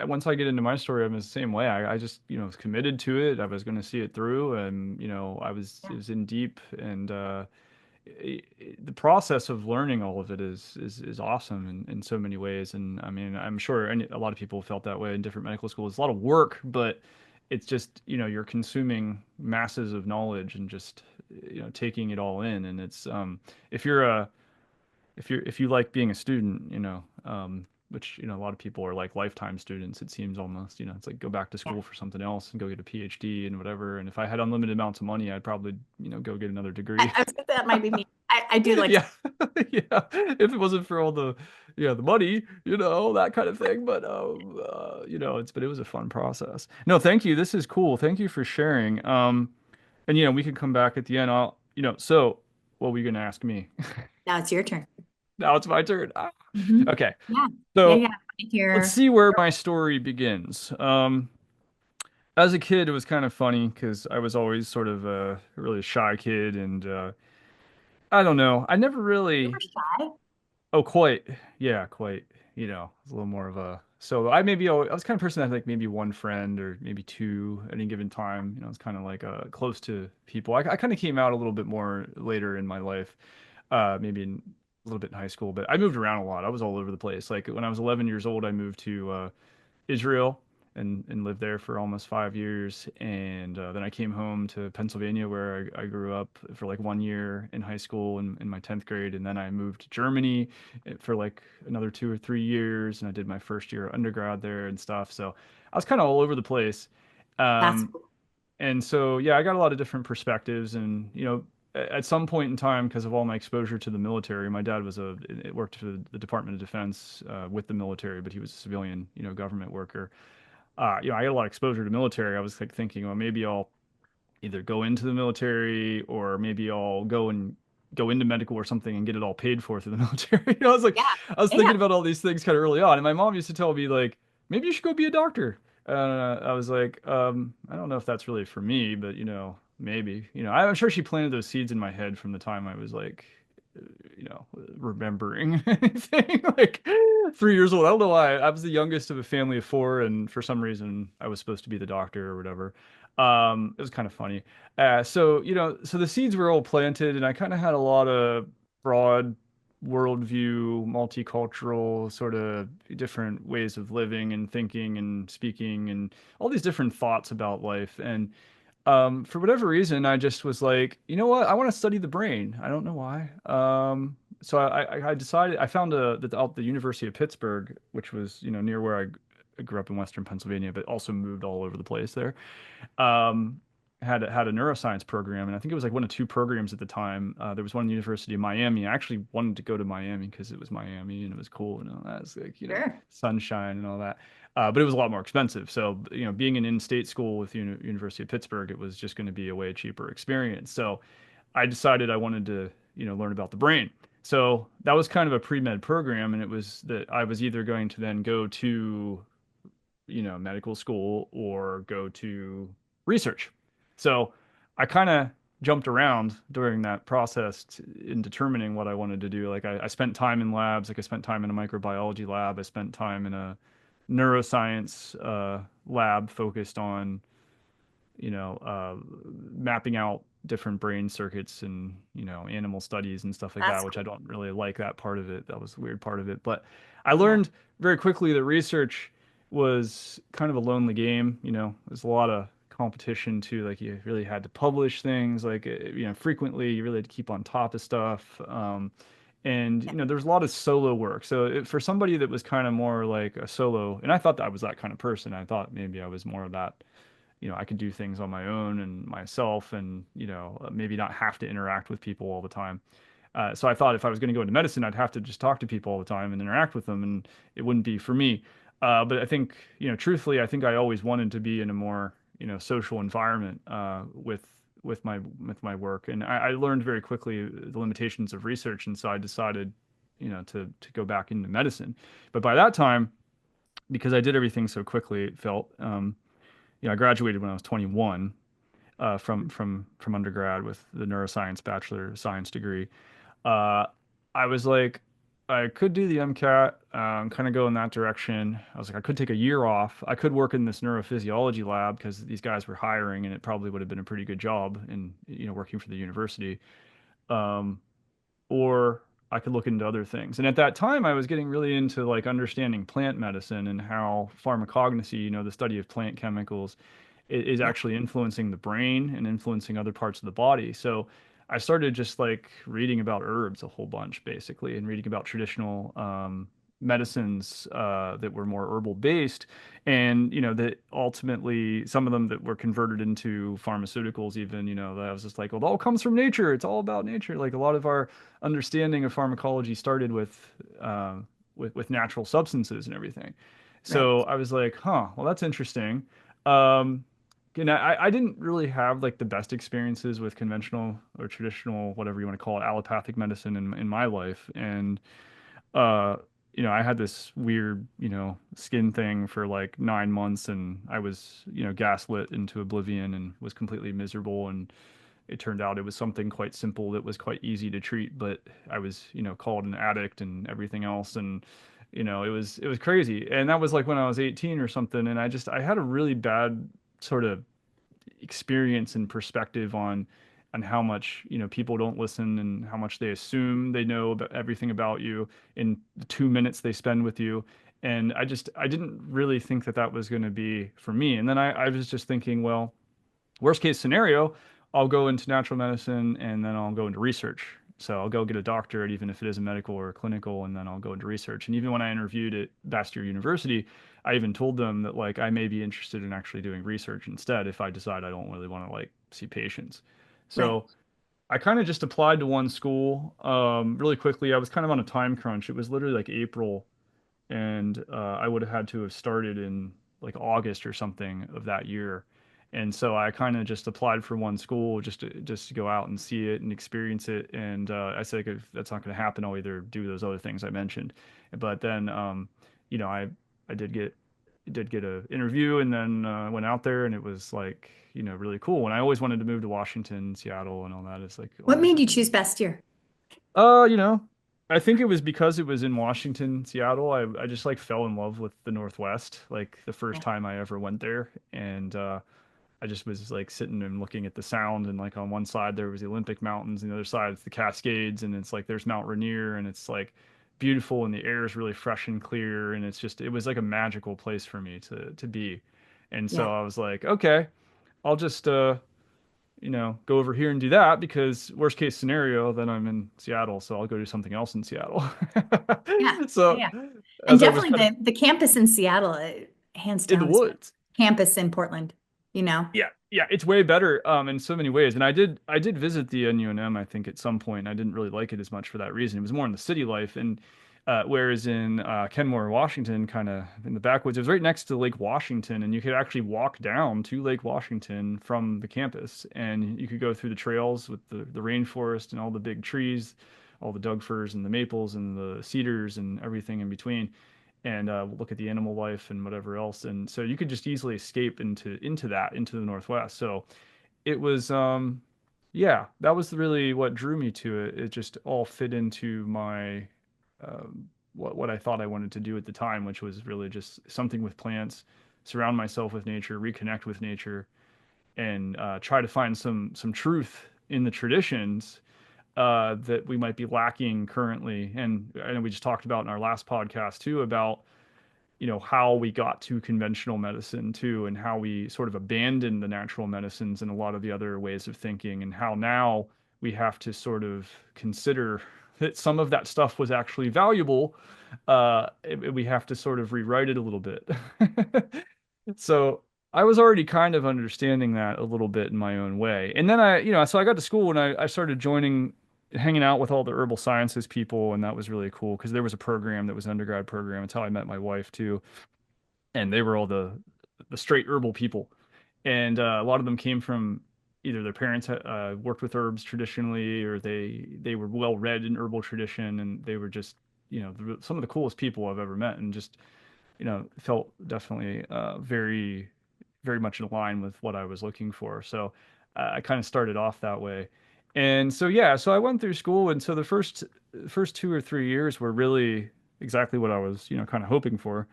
once I get into my story, I'm the same way. I just, was committed to it. I was going to see it through, and Yeah. it was in deep, and the process of learning all of it is awesome in so many ways. And I mean, I'm sure a lot of people felt that way in different medical schools. It's a lot of work, but it's just, you're consuming masses of knowledge and just, taking it all in. And it's if you're a if you like being a student, which a lot of people are like lifetime students. It seems almost, it's like go back to Yeah. school for something else and go get a PhD and whatever. And if I had unlimited amounts of money, I'd probably go get another I, degree. I was gonna say that might be me. I do like Yeah, yeah. If it wasn't for all the money, that kind of thing. But it was a fun process. No, thank you. This is cool. Thank you for sharing. And we could come back at the end. So what were you gonna ask me? now it's your turn. Now it's my turn. Ah. Hmm. Okay. Yeah. Yeah, So yeah. I let's hear. see where my story begins. As a kid, it was kind of funny because I was always sort of a really shy kid, and I don't know. I never You really, were shy. oh, quite, yeah, quite. It's a little more of a solo. I was the kind of person that had like maybe one friend or maybe two at any given time. It's kind of like close to people. I kind of came out a little bit more later in my life, maybe a little bit in high school, but I moved around a lot. I was all over the place. Like when I was 11 years old, I moved to Israel and lived there for almost 5 years. And then I came home to Pennsylvania where I grew up for like 1 year in high school in my 10th grade. And then I moved to Germany for like another 2 or 3 years. And I did my first year of undergrad there and stuff. So I was kind of all over the place. That's Um, cool. and so, yeah, I got a lot of different perspectives. And, at some point in time, because of all my exposure to the military, my dad worked for the Department of Defense with the military, but he was a civilian, government worker. I got a lot of exposure to military. I was like thinking, well, maybe I'll either go into the military or maybe I'll go into medical or something and get it all paid for through the military. Yeah. I was thinking Yeah. about all these things kind of early on, and my mom used to tell me like, maybe you should go be a doctor. I was like, I don't know if that's really for me, but maybe. I'm sure she planted those seeds in my head from the time I was like, remembering anything like 3 years old. I don't know why. I was the youngest of a family of four, and for some reason, I was supposed to be the doctor or whatever. It was kind of funny. So the seeds were all planted, and I kind of had a lot of broad worldview, multicultural, sort of different ways of living and thinking and speaking, and all these different thoughts about life. And for whatever reason, I just was like, you know what? I want to study the brain. I don't know why. So I decided I found the University of Pittsburgh, which was near where I grew up in Western Pennsylvania, but also moved all over the place there. Um, had a neuroscience program, and I think it was like one of two programs at the time. There was one in the University of Miami. I actually wanted to go to Miami because it was Miami and it was cool and all that. It's like Sure. sunshine and all that. But it was a lot more expensive. So being an in-state school with University of Pittsburgh, it was just going to be a way cheaper experience. So I decided I wanted to learn about the brain. So that was kind of a pre-med program, and it was that I was either going to then go to medical school or go to research. So I kind of jumped around during that process in determining what I wanted to do. Like I spent time in labs, like I spent time in a microbiology lab, I spent time in a neuroscience lab focused on mapping out different brain circuits and, animal studies and stuff like that, That's which I cool. don't really like that part of it. That was the weird part of it. But I Yeah. learned very quickly that research was kind of a lonely game. There's a lot of competition too. Like you really had to publish things like, frequently. You really had to keep on top of stuff. And Yeah. there's a lot of solo work. So for somebody that was kind of more like a solo, and I thought that I was that kind of person. I thought maybe I was more of that, I could do things on my own and myself and, maybe not have to interact with people all the time. So I thought if I was going to go into medicine, I'd have to just talk to people all the time and interact with them, and it wouldn't be for me. But I think, truthfully, I think I always wanted to be in a more, social environment with my work, and I learned very quickly the limitations of research, and so I decided, to go back into medicine. But by that time, because I did everything so quickly, it felt, I graduated when I was 21 from undergrad with the neuroscience bachelor of science degree. Uh, I was like, I could do the MCAT, kind of go in that direction. I was like, I could take a year off. I could work in this neurophysiology lab because these guys were hiring, and it probably would have been a pretty good job in working for the university. Um, or I could look into other things. And at that time, I was getting really into like understanding plant medicine and how pharmacognosy, the study of plant chemicals, is Yeah. actually influencing the brain and influencing other parts of the body. So I started just like reading about herbs a whole bunch, basically, and reading about traditional medicines that were more herbal based, and that ultimately some of them that were converted into pharmaceuticals. Even that I was just like, well, it all comes from nature. It's all about nature. Like a lot of our understanding of pharmacology started with natural substances and everything. Right. So I was like, huh, well, that's interesting. Um, I didn't really have like the best experiences with conventional or traditional, whatever you want to call it, allopathic medicine in my life. And uh, I had this weird, skin thing for like 9 months, and I was, gaslit into oblivion and was completely miserable. And it turned out it was something quite simple that was quite easy to treat, but I was, called an addict and everything else. And, it was crazy. And that was like when I was 18 or something. And I had a really bad sort of experience and perspective on how much people don't listen and how much they assume they know about everything about you in the 2 minutes they spend with you. And I didn't really think that that was going to be for me. And then I was just thinking, well, worst case scenario, I'll go into natural medicine and then I'll go into research. So I'll go get a doctorate, even if it is a medical or a clinical, and then I'll go into research. And even when I interviewed at Bastyr University, I even told them that like I may be interested in actually doing research instead if I decide I don't really want to like see patients. Right. So I kind of just applied to one school really quickly. I was kind of on a time crunch. It was literally like April, and I would have had to have started in like August or something of that year. And so I kind of just applied for one school just to go out and see it and experience it. And I said, like, if that's not going to happen, I'll either do those other things I mentioned. But then, you know, I did get a interview, and then went out there, and it was like, really cool. And I always wanted to move to Washington, Seattle, and all that. It's like What always made a you thing. choose best year? You know, I think it was because it was in Washington, Seattle. I just like fell in love with the Northwest, like the first Yeah. time I ever went there. And I just was like sitting and looking at the sound, and like on one side there was the Olympic Mountains, and the other side it's the Cascades, and it's like there's Mount Rainier, and it's like beautiful, and the air is really fresh and clear, and it was like a magical place for me to be. And so Yeah. I was like, okay, I'll just go over here and do that, because worst case scenario, then I'm in Seattle, so I'll go do something else in Seattle. Yeah. So Yeah. And as I was definitely kind of the campus in Seattle, hands in the down, is woods. campus in Portland, you know? Yeah, yeah, it's way better in so many ways. And I did visit the NUNM, I think, at some point. And I didn't really like it as much for that reason. It was more in the city life, and whereas in Kenmore, Washington, kind of in the backwoods, it was right next to Lake Washington, and you could actually walk down to Lake Washington from the campus, and you could go through the trails with the rainforest and all the big trees, all the Doug firs and the maples and the cedars and everything in between, and look at the animal life and whatever else. And so you could just easily escape into the Northwest. So it was, yeah, that was really what drew me to it. It just all fit into my what I thought I wanted to do at the time, which was really just something with plants, surround myself with nature, reconnect with nature, and try to find some truth in the traditions that we might be lacking currently. And I know we just talked about in our last podcast too about how we got to conventional medicine too, and how we sort of abandoned the natural medicines and a lot of the other ways of thinking, and how now we have to sort of consider that some of that stuff was actually valuable. We have to sort of rewrite it a little bit. So I was already kind of understanding that a little bit in my own way. And then so I got to school, and I started hanging out with all the herbal sciences people, and that was really cool because there was a program that was an undergrad program. It's how I met my wife too, and they were all the straight herbal people, and a lot of them came from either their parents worked with herbs traditionally, or they were well read in herbal tradition, and they were just some of the coolest people I've ever met, and just felt definitely very, very much in line with what I was looking for. So I kind of started off that way. And so, yeah, so I went through school. And so the first 2 or 3 years were really exactly what I was, kind of hoping for.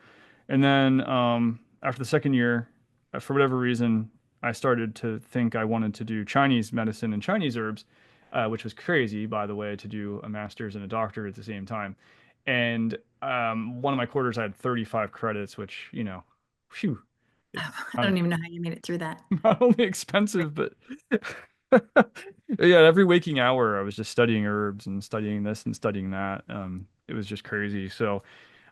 And then after the second year, for whatever reason, I started to think I wanted to do Chinese medicine and Chinese herbs, which was crazy, by the way, to do a master's and a doctorate at the same time. And one of my quarters, I had 35 credits, which, phew, it's I kind of don't even know how you made it through that. not only expensive, but yeah, every waking hour, I was just studying herbs and studying this and studying that. It was just crazy. So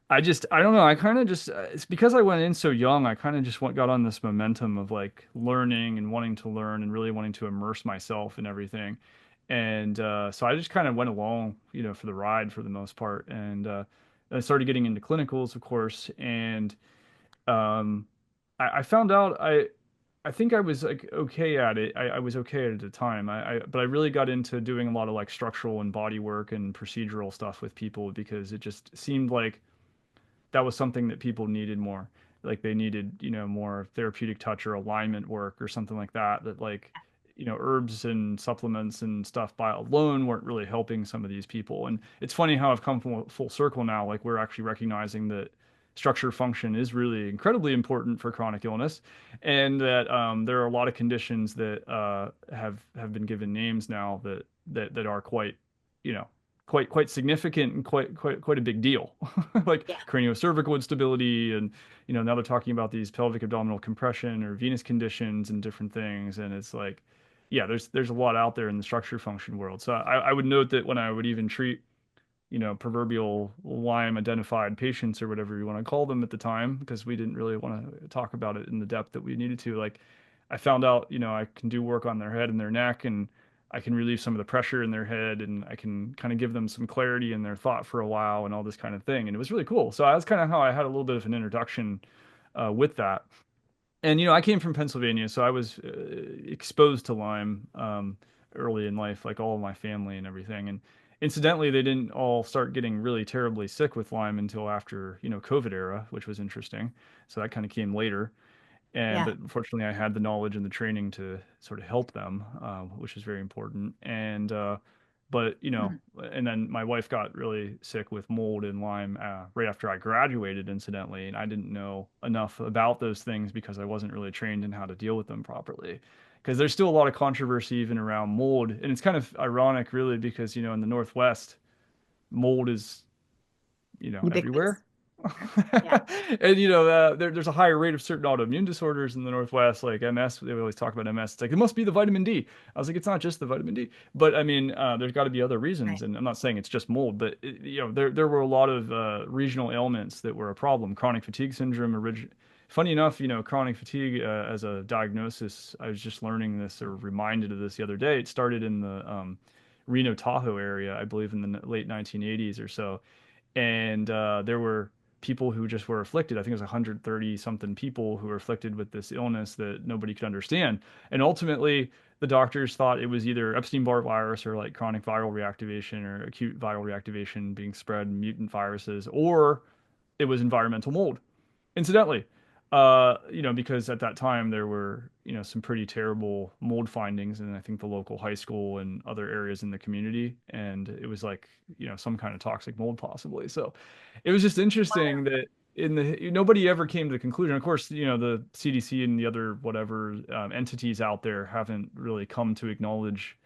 I don't know. I kind of just, it's because I went in so young. I kind of just got on this momentum of like learning and wanting to learn and really wanting to immerse myself in everything. And so I just kind of went along, for the ride for the most part. And I started getting into clinicals, of course. And um, I found out I think I was like okay at it. I was okay at it at the time. But I really got into doing a lot of like structural and body work and procedural stuff with people, because it just seemed like that was something that people needed more. Like they needed, more therapeutic touch or alignment work or something like that. That like, herbs and supplements and stuff by alone weren't really helping some of these people. And it's funny how I've come full circle now. Like we're actually recognizing that structure function is really incredibly important for chronic illness, and that there are a lot of conditions that have been given names now that are quite, you know, quite significant and quite a big deal, like Yeah. craniocervical instability, and now they're talking about these pelvic abdominal compression or venous conditions and different things, and it's like, yeah, there's a lot out there in the structure function world. So I would note that when I would even treat proverbial Lyme identified patients or whatever you want to call them at the time, because we didn't really want to talk about it in the depth that we needed to. Like, I found out, I can do work on their head and their neck, and I can relieve some of the pressure in their head, and I can kind of give them some clarity in their thought for a while and all this kind of thing. And it was really cool. So that's kind of how I had a little bit of an introduction with that. And I came from Pennsylvania, so I was exposed to Lyme early in life, like all of my family and everything. And incidentally, they didn't all start getting really terribly sick with Lyme until after, COVID era, which was interesting. So that kind of came later. And Yeah. but fortunately, I had the knowledge and the training to sort of help them, which is very important. But Hmm. and then my wife got really sick with mold and Lyme right after I graduated, incidentally, and I didn't know enough about those things because I wasn't really trained in how to deal with them properly. Because there's still a lot of controversy even around mold, and it's kind of ironic, really, because in the Northwest, mold is everywhere. Ubiquitous. Yeah. And there's a higher rate of certain autoimmune disorders in the Northwest, like MS. They always talk about MS. It's like it must be the vitamin D. I was like, it's not just the vitamin D, but I mean, there's got to be other reasons. Right. And I'm not saying it's just mold, but there were a lot of regional ailments that were a problem. Chronic fatigue syndrome. Funny enough, chronic fatigue as a diagnosis. I was just learning this or reminded of this the other day. It started in the Reno Tahoe area, I believe, in the late 1980s or so, and there were people who just were afflicted. I think it was 130 something people who were afflicted with this illness that nobody could understand. And ultimately, the doctors thought it was either Epstein-Barr virus or like chronic viral reactivation or acute viral reactivation being spread, mutant viruses, or it was environmental mold. Incidentally, because at that time there were, some pretty terrible mold findings in I think the local high school and other areas in the community, and it was like, some kind of toxic mold possibly. So it was just interesting that nobody ever came to the conclusion. Of course, the CDC and the other whatever entities out there haven't really come to acknowledge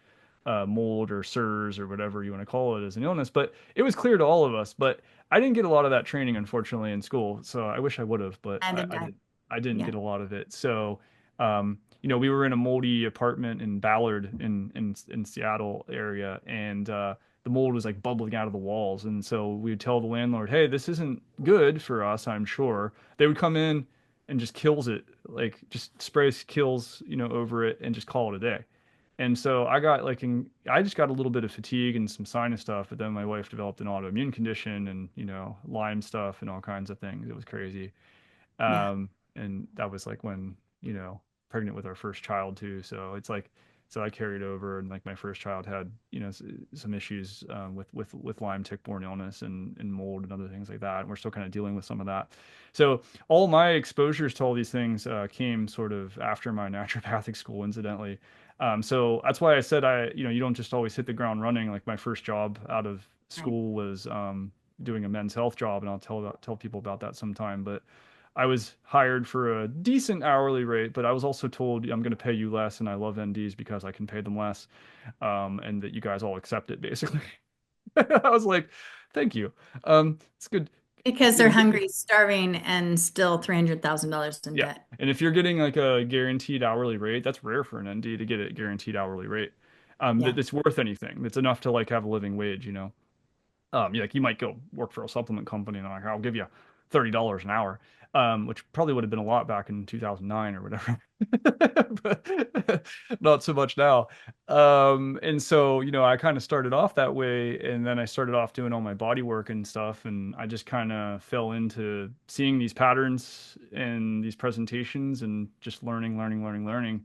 mold or SIRS or whatever you want to call it as an illness, but it was clear to all of us. But I didn't get a lot of that training, unfortunately, in school. So I wish I would have, but And I, then I I, didn't. I didn't yeah. get a lot of it. So, we were in a moldy apartment in Ballard in Seattle area, and the mold was like bubbling out of the walls. And so we would tell the landlord, "Hey, this isn't good for us, I'm sure." They would come in and just kills it, like just sprays kills, over it and just call it a day. And so I just got a little bit of fatigue and some sinus stuff, but then my wife developed an autoimmune condition and, Lyme stuff and all kinds of things. It was crazy. Yeah. And that was like when, pregnant with our first child too. So it's like, so I carried over, and like my first child had, some issues with Lyme tick-borne illness and mold and other things like that. And we're still kind of dealing with some of that. So all my exposures to all these things came sort of after my naturopathic school, incidentally. So that's why I said you don't just always hit the ground running. Like my first job out of Right. school was doing a men's health job, and I'll tell people about that sometime. But I was hired for a decent hourly rate, but I was also told I'm going to pay you less, and I love NDs because I can pay them less, and that you guys all accept it, basically. I was like, thank you. It's good, Because they're good. hungry, starving, and still $300,000 in Yeah, debt. and if you're getting like a guaranteed hourly rate, that's rare for an ND to get a guaranteed hourly rate. Yeah. That's worth anything. That's enough to like have a living wage. Like you might go work for a supplement company and like, I'll give you $30 an hour, which probably would have been a lot back in 2009 or whatever, but not so much now. And so, I kind of started off that way, and then I started off doing all my body work and stuff, and I just kind of fell into seeing these patterns and these presentations and just learning, learning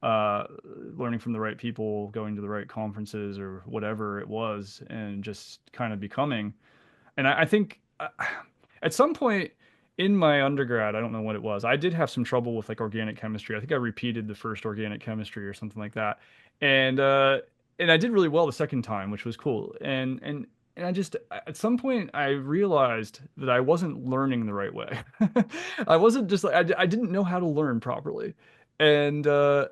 from the right people, going to the right conferences or whatever it was, and just kind of becoming. And I think at some point in my undergrad, I don't know what it was, I did have some trouble with like organic chemistry. I think I repeated the first organic chemistry or something like that, and uh, and I did really well the second time, which was cool. And I just at some point I realized that I wasn't learning the right way. I wasn't just like I didn't know how to learn properly. And That's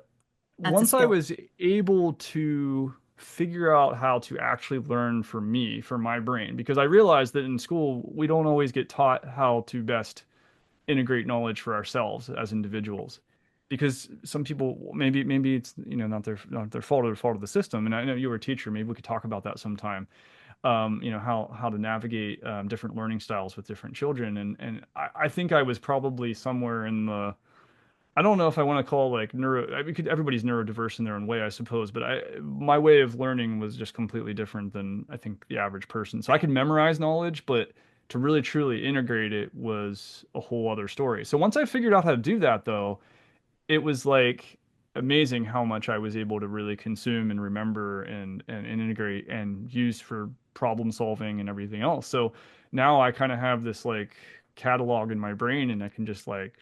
a once I skill. was able to figure out how to actually learn for me, for my brain, because I realized that in school we don't always get taught how to best integrate knowledge for ourselves as individuals. Because some people maybe it's not their fault or the fault of the system. And I know you were a teacher, maybe we could talk about that sometime. How to navigate different learning styles with different children. And I think I was probably somewhere in the I don't know if I want to call like everybody's neurodiverse in their own way, I suppose, but my way of learning was just completely different than I think the average person. So I Right. can memorize knowledge, but to really truly integrate it was a whole other story. So once I figured out how to do that, though, it was like amazing how much I was able to really consume and remember and integrate and use for problem solving and everything else. So now I kind of have this like catalog in my brain and I can just like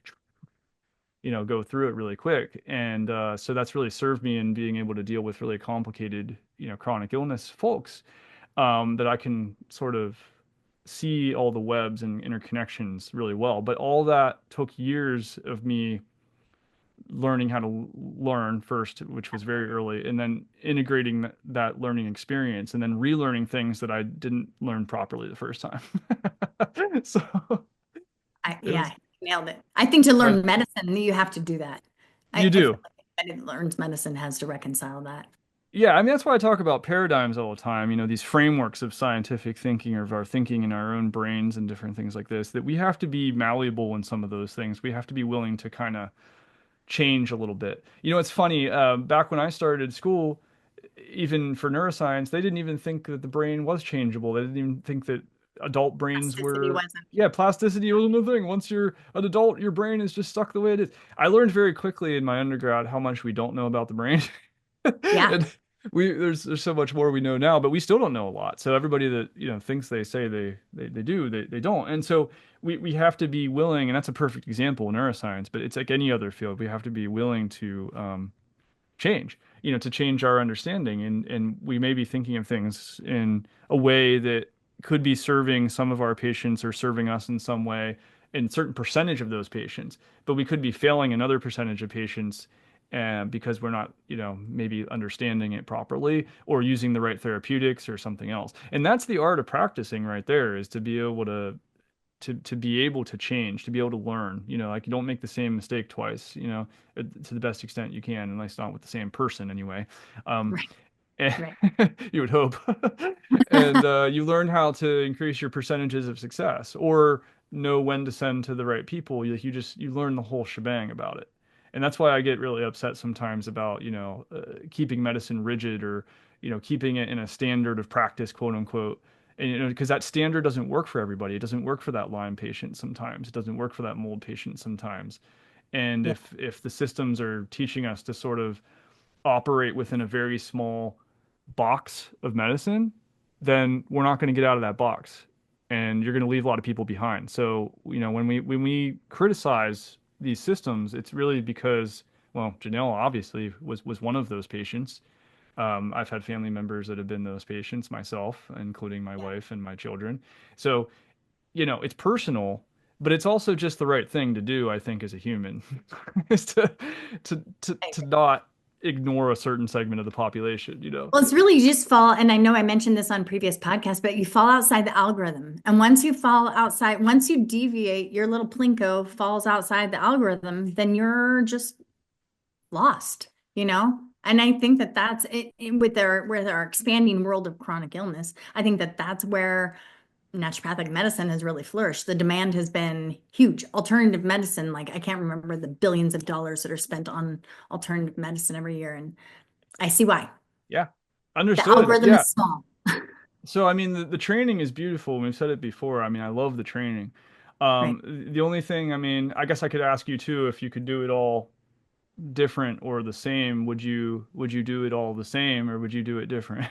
go through it really quick. And so that's really served me in being able to deal with really complicated, chronic illness folks, that I can sort of see all the webs and interconnections really well. But all that took years of me learning how to learn first, which was very early, and then integrating that learning experience and then relearning things that I didn't learn properly the first time. So it Yeah, was, nailed it. I think to yeah, learn medicine, you have to do that. you I feel do. like anybody that learns medicine has to reconcile that. Yeah, I mean that's why I talk about paradigms all the time. These frameworks of scientific thinking or of our thinking in our own brains and different things like this, that we have to be malleable in some of those things. We have to be willing to kind of change a little bit. It's funny, back when I started school, even for neuroscience, they didn't even think that the brain was changeable. They didn't even think that adult brains Plasticity were, wasn't. yeah, plasticity wasn't a thing. Once you're an adult, your brain is just stuck the way it is. I learned very quickly in my undergrad how much we don't know about the brain. Yeah, And there's so much more we know now, but we still don't know a lot. So everybody that, thinks they say they do, they don't. And so we have to be willing, and that's a perfect example in neuroscience, but it's like any other field. We have to be willing to change, to change our understanding. And we may be thinking of things in a way that could be serving some of our patients or serving us in some way in certain percentage of those patients, but we could be failing another percentage of patients because we're not, maybe understanding it properly or using the right therapeutics or something else. And that's the art of practicing right there, is to be able to be able to change, to be able to learn, like you don't make the same mistake twice, to the best extent you can, at least not with the same person anyway. Um, right, and right. you would hope. And you learn how to increase your percentages of success or know when to send to the right people. You learn the whole shebang about it. And that's why I get really upset sometimes about, keeping medicine rigid or, keeping it in a standard of practice, quote unquote. And, because that standard doesn't work for everybody. It doesn't work for that Lyme patient sometimes. It doesn't work for that mold patient sometimes. And Yeah, if the systems are teaching us to sort of operate within a very small box of medicine, then we're not going to get out of that box, and you're going to leave a lot of people behind. So, when we criticize these systems, it's really because, well, Janelle obviously was one of those patients. I've had family members that have been those patients myself, including my yeah. wife and my children. So, it's personal, but it's also just the right thing to do, I think, as a human, is to not ignore a certain segment of the population. Well, it's really you just fall, and I know I mentioned this on previous podcasts, but you fall outside the algorithm. And once you fall outside, once you deviate, your little plinko falls outside the algorithm, then you're just lost, you know? And I think that that's with our expanding world of chronic illness. I think that that's where naturopathic medicine has really flourished. The demand has been huge. Alternative medicine, like I can't remember the billions of dollars that are spent on alternative medicine every year, and I see why. Yeah. The Understood. algorithm Yeah. is small, So, I mean, the training is beautiful. We've said it before. I mean, I love the training. right? The only thing, I mean, I guess I could ask you too, if you could do it all different or the same, would you do it all the same or would you do it different?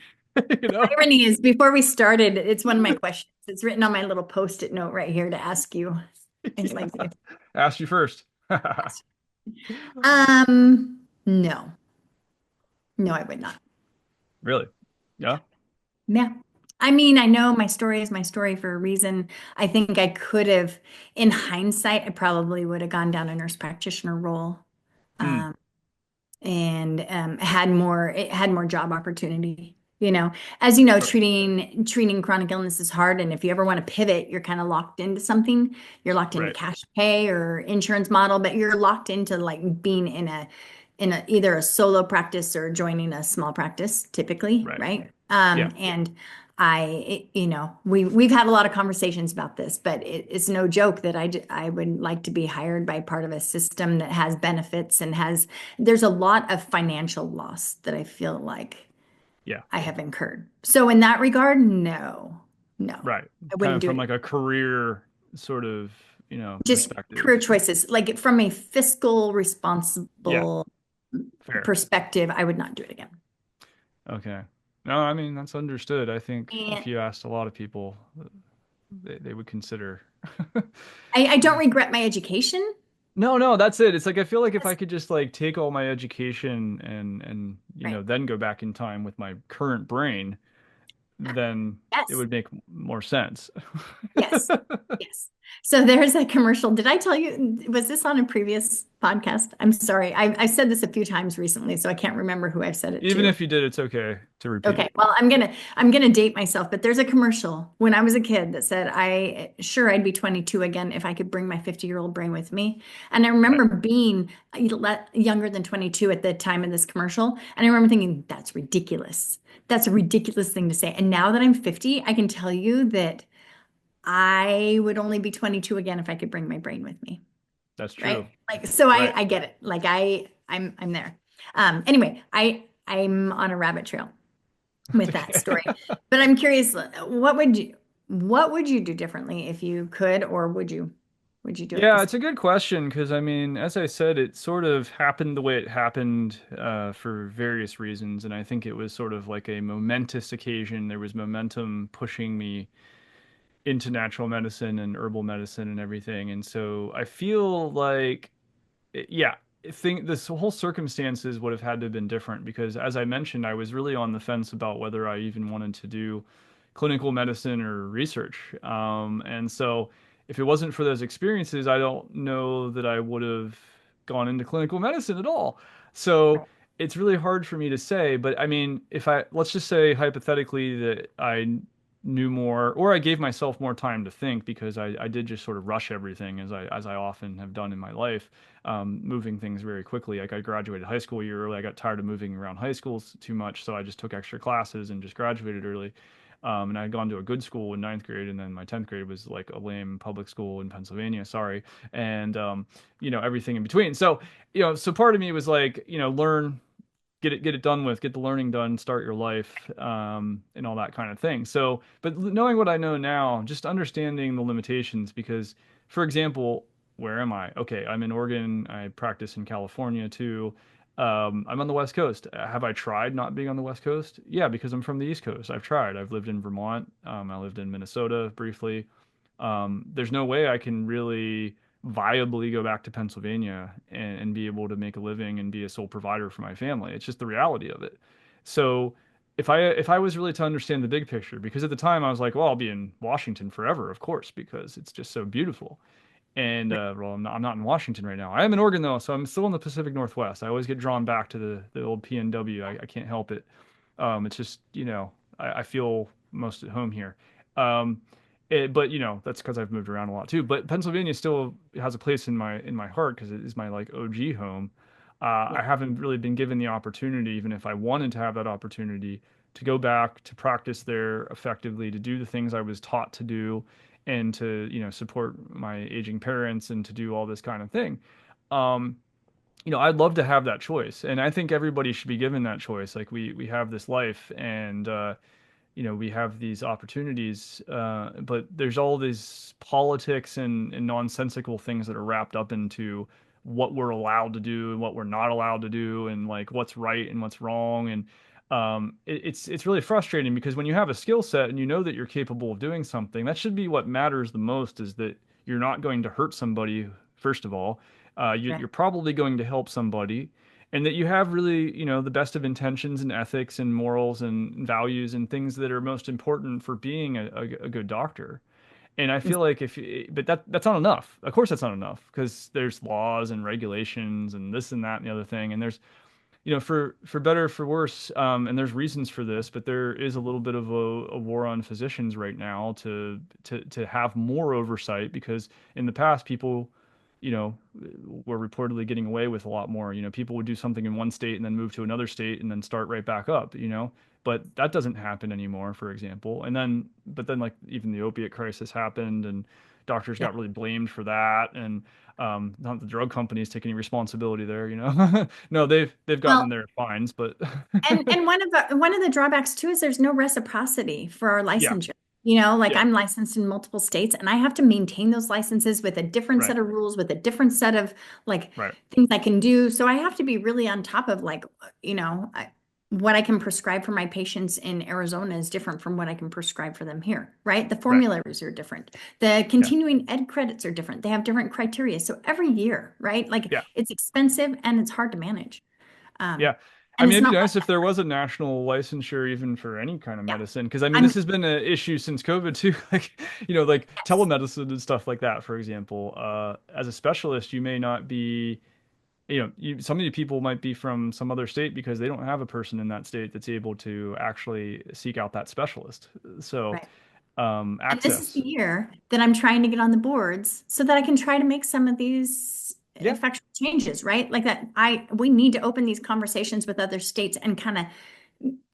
You know? Irony is, before we started, it's one of my questions. It's written on my little post-it note right here to ask you. It's Yeah. like, Ask you first. no, no, I would not. Really? Yeah. Yeah. I mean, I know my story is my story for a reason. I think I could have, in hindsight, I probably would have gone down a nurse practitioner role. Mm, Um, and it had more job opportunity. As you know, right. treating chronic illness is hard, and if you ever want to pivot, you're kind of locked into something. You're locked into Right. cash pay or insurance model, but you're locked into like being in a either a solo practice or joining a small practice, typically, Right. right? Yeah. And we've had a lot of conversations about this, but it's no joke that I would like to be hired by part of a system that has benefits and there's a lot of financial loss that I feel like Yeah. I have incurred. So in that regard, no. No, Right. I Kind wouldn't of do from it. like a career sort of, Just perspective. career choices, like from a fiscal Yeah, responsible fair. perspective, I would not do it again. Okay. No, I mean, that's understood. I think if And you asked a lot of people, they would consider. I don't regret my education. No, no, that's it. It's like I feel like if That's I could just like take all my education and right. then go back in time with my current brain, then it Yes. would make more sense. Yes. Yes. So there's a commercial. Did I tell you, was this on a previous podcast? I'm sorry. I've said this a few times recently, so I can't remember who I've said it Even to. if you did, it's okay to repeat Okay, it. well, I'm gonna date myself, but there's a commercial when I was a kid that said I'd be 22 again if I could bring my 50-year-old brain with me. And I Right. remember being younger than 22 at the time of this commercial, and I remember thinking that's ridiculous. That's a ridiculous thing to say. And now that I'm 50, I can tell you that I would only be 22 again if I could bring my brain with me, That's right? true. Like so Right. I get it. Like I'm there. Anyway, I'm on a rabbit trail with that Okay. story. But I'm curious, what would you do differently if you could, or would you do it the Yeah, same? it's a good question because I mean, as I said, it sort of happened the way it happened for various reasons, and I think it was sort of like a momentous occasion. There was momentum pushing me into natural medicine and herbal medicine and everything, and so I feel like yeah, I think this whole circumstances would have had to have been different because, as I mentioned, I was really on the fence about whether I even wanted to do clinical medicine or research. And so, if it wasn't for those experiences, I don't know that I would have gone into clinical medicine at all. So, Right. it's really hard for me to say. But I mean, if I let's just say hypothetically that I knew more, or I gave myself more time to think because I did just sort of rush everything as I often have done in my life, moving things very quickly. Like I graduated high school a year early. I got tired of moving around high schools too much, so I just took extra classes and just graduated early. And I had gone to a good school in ninth grade, and then my 10th grade was like a lame public school in Pennsylvania. Sorry, and everything in between. So so part of me was like, learn, get it done with, get the learning done, start your life, and all that kind of thing. So, but knowing what I know now, just understanding the limitations, because, for example, where am I? Okay, I'm in Oregon. I practice in California too. I'm on the West Coast. Have I tried not being on the West Coast? Yeah, because I'm from the East Coast. I've tried. I've lived in Vermont. I lived in Minnesota briefly. There's no way I can really viably go back to Pennsylvania and be able to make a living and be a sole provider for my family. It's just the reality of it. So if I was really to understand the big picture, because at the time I was like, well, I'll be in Washington forever, of course, because it's just so beautiful. And Right. well, I'm not in Washington right now. I am in Oregon though, so I'm still in the Pacific Northwest. I always get drawn back to the old PNW. I can't help it. It's just, I feel most at home here. Um, but that's because I've moved around a lot too. But Pennsylvania still has a place in my heart because it is my like OG home. I Yeah. haven't really been given the opportunity, even if I wanted to have that opportunity, to go back to practice there effectively, to do the things I was taught to do, and to support my aging parents and to do all this kind of thing. Um, I'd love to have that choice, and I think everybody should be given that choice. Like we have this life, and we have these opportunities, but there's all these politics and nonsensical things that are wrapped up into what we're allowed to do and what we're not allowed to do, and like what's right and what's wrong. And it's really frustrating because when you have a skill set and you know that you're capable of doing something, that should be what matters the most, is that you're not going to hurt somebody, first of all. Right. You're probably going to help somebody, and that you have really, the best of intentions and ethics and morals and values and things that are most important for being a good doctor. And I feel like but that's not enough. Of course, that's not enough because there's laws and regulations and this and that and the other thing. And there's, for better, or for worse, and there's reasons for this, but there is a little bit of a war on physicians right now to have more oversight because in the past people, you know, were reportedly getting away with a lot more. People would do something in one state and then move to another state and then start right back up. But that doesn't happen anymore, for example. But then like even the opiate crisis happened and doctors Yeah. got really blamed for that. And not the drug companies take any responsibility there. No, they've gotten Well, their fines, but and one of the drawbacks too is there's no reciprocity for our yeah, licensure. Like Yeah. I'm licensed in multiple states and I have to maintain those licenses with a different Right. set of rules, with a different set of like Right. things I can do. So I have to be really on top of like, what I can prescribe for my patients in Arizona is different from what I can prescribe for them here, right? The Right. formularies are different. The Yeah. continuing ed credits are different. They have different criteria. So every year, right? Like Yeah. it's expensive and it's hard to manage. Um, Yeah. I and mean, it's it'd be not like nice if that. there was a national licensure even for any kind of Yeah. medicine. Because I mean, this I'm has been an issue since COVID too. Like, like yes, telemedicine and stuff like that, for example. As a specialist, you may not be, some of you people might be from some other state because they don't have a person in that state that's able to actually seek out that specialist. So, right. And this is the access. year that I'm trying to get on the boards so that I can try to make some of these Yeah. effectual changes, right? Like that we need to open these conversations with other states and kind of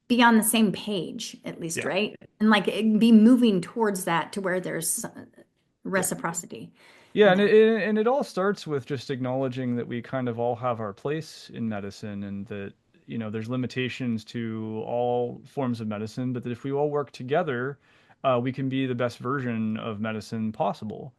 be on the same page at least, Yeah. right? And like be moving towards that to where there's Yeah. reciprocity Yeah, in and that. it all starts with just acknowledging that we kind of all have our place in medicine and that, there's limitations to all forms of medicine, but that if we all work together, we can be the best version of medicine possible.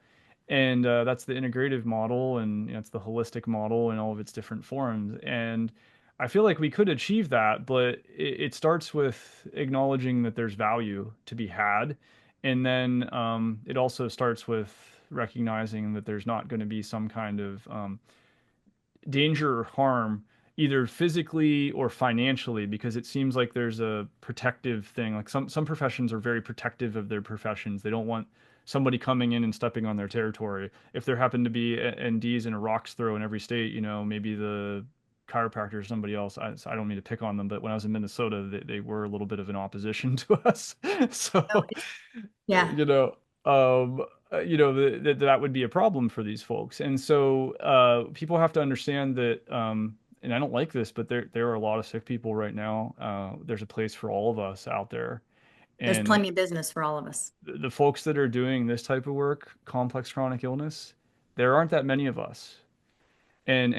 And that's the integrative model, and it's the holistic model in all of its different forms. And I feel like we could achieve that, but it starts with acknowledging that there's value to be had. And then it also starts with recognizing that there's not going to be some kind of danger or harm, either physically or financially, because it seems like there's a protective thing. Like some professions are very protective of their professions. They don't want somebody coming in and stepping on their territory. If there happen to be NDs in a rocks throw in every state, maybe the chiropractor or somebody else. I don't mean to pick on them, but when I was in Minnesota, they were a little bit of an opposition to us. Oh, So, yeah, you know, that would be a problem for these folks. And so people have to understand that, and I don't like this, but there are a lot of sick people right now. There's a place for all of us out there. there's And plenty of business for all of us. the folks that are doing this type of work, complex chronic illness, there aren't that many of us. And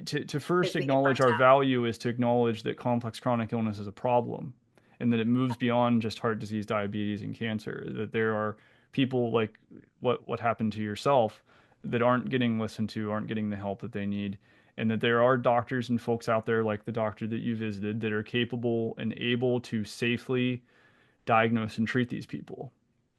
to first Because we get acknowledge burnt our out. value is to acknowledge that complex chronic illness is a problem and that it moves beyond just heart disease, diabetes, and cancer. That there are people like what happened to yourself that aren't getting listened to, aren't getting the help that they need, and that there are doctors and folks out there like the doctor that you visited that are capable and able to safely diagnose and treat these people,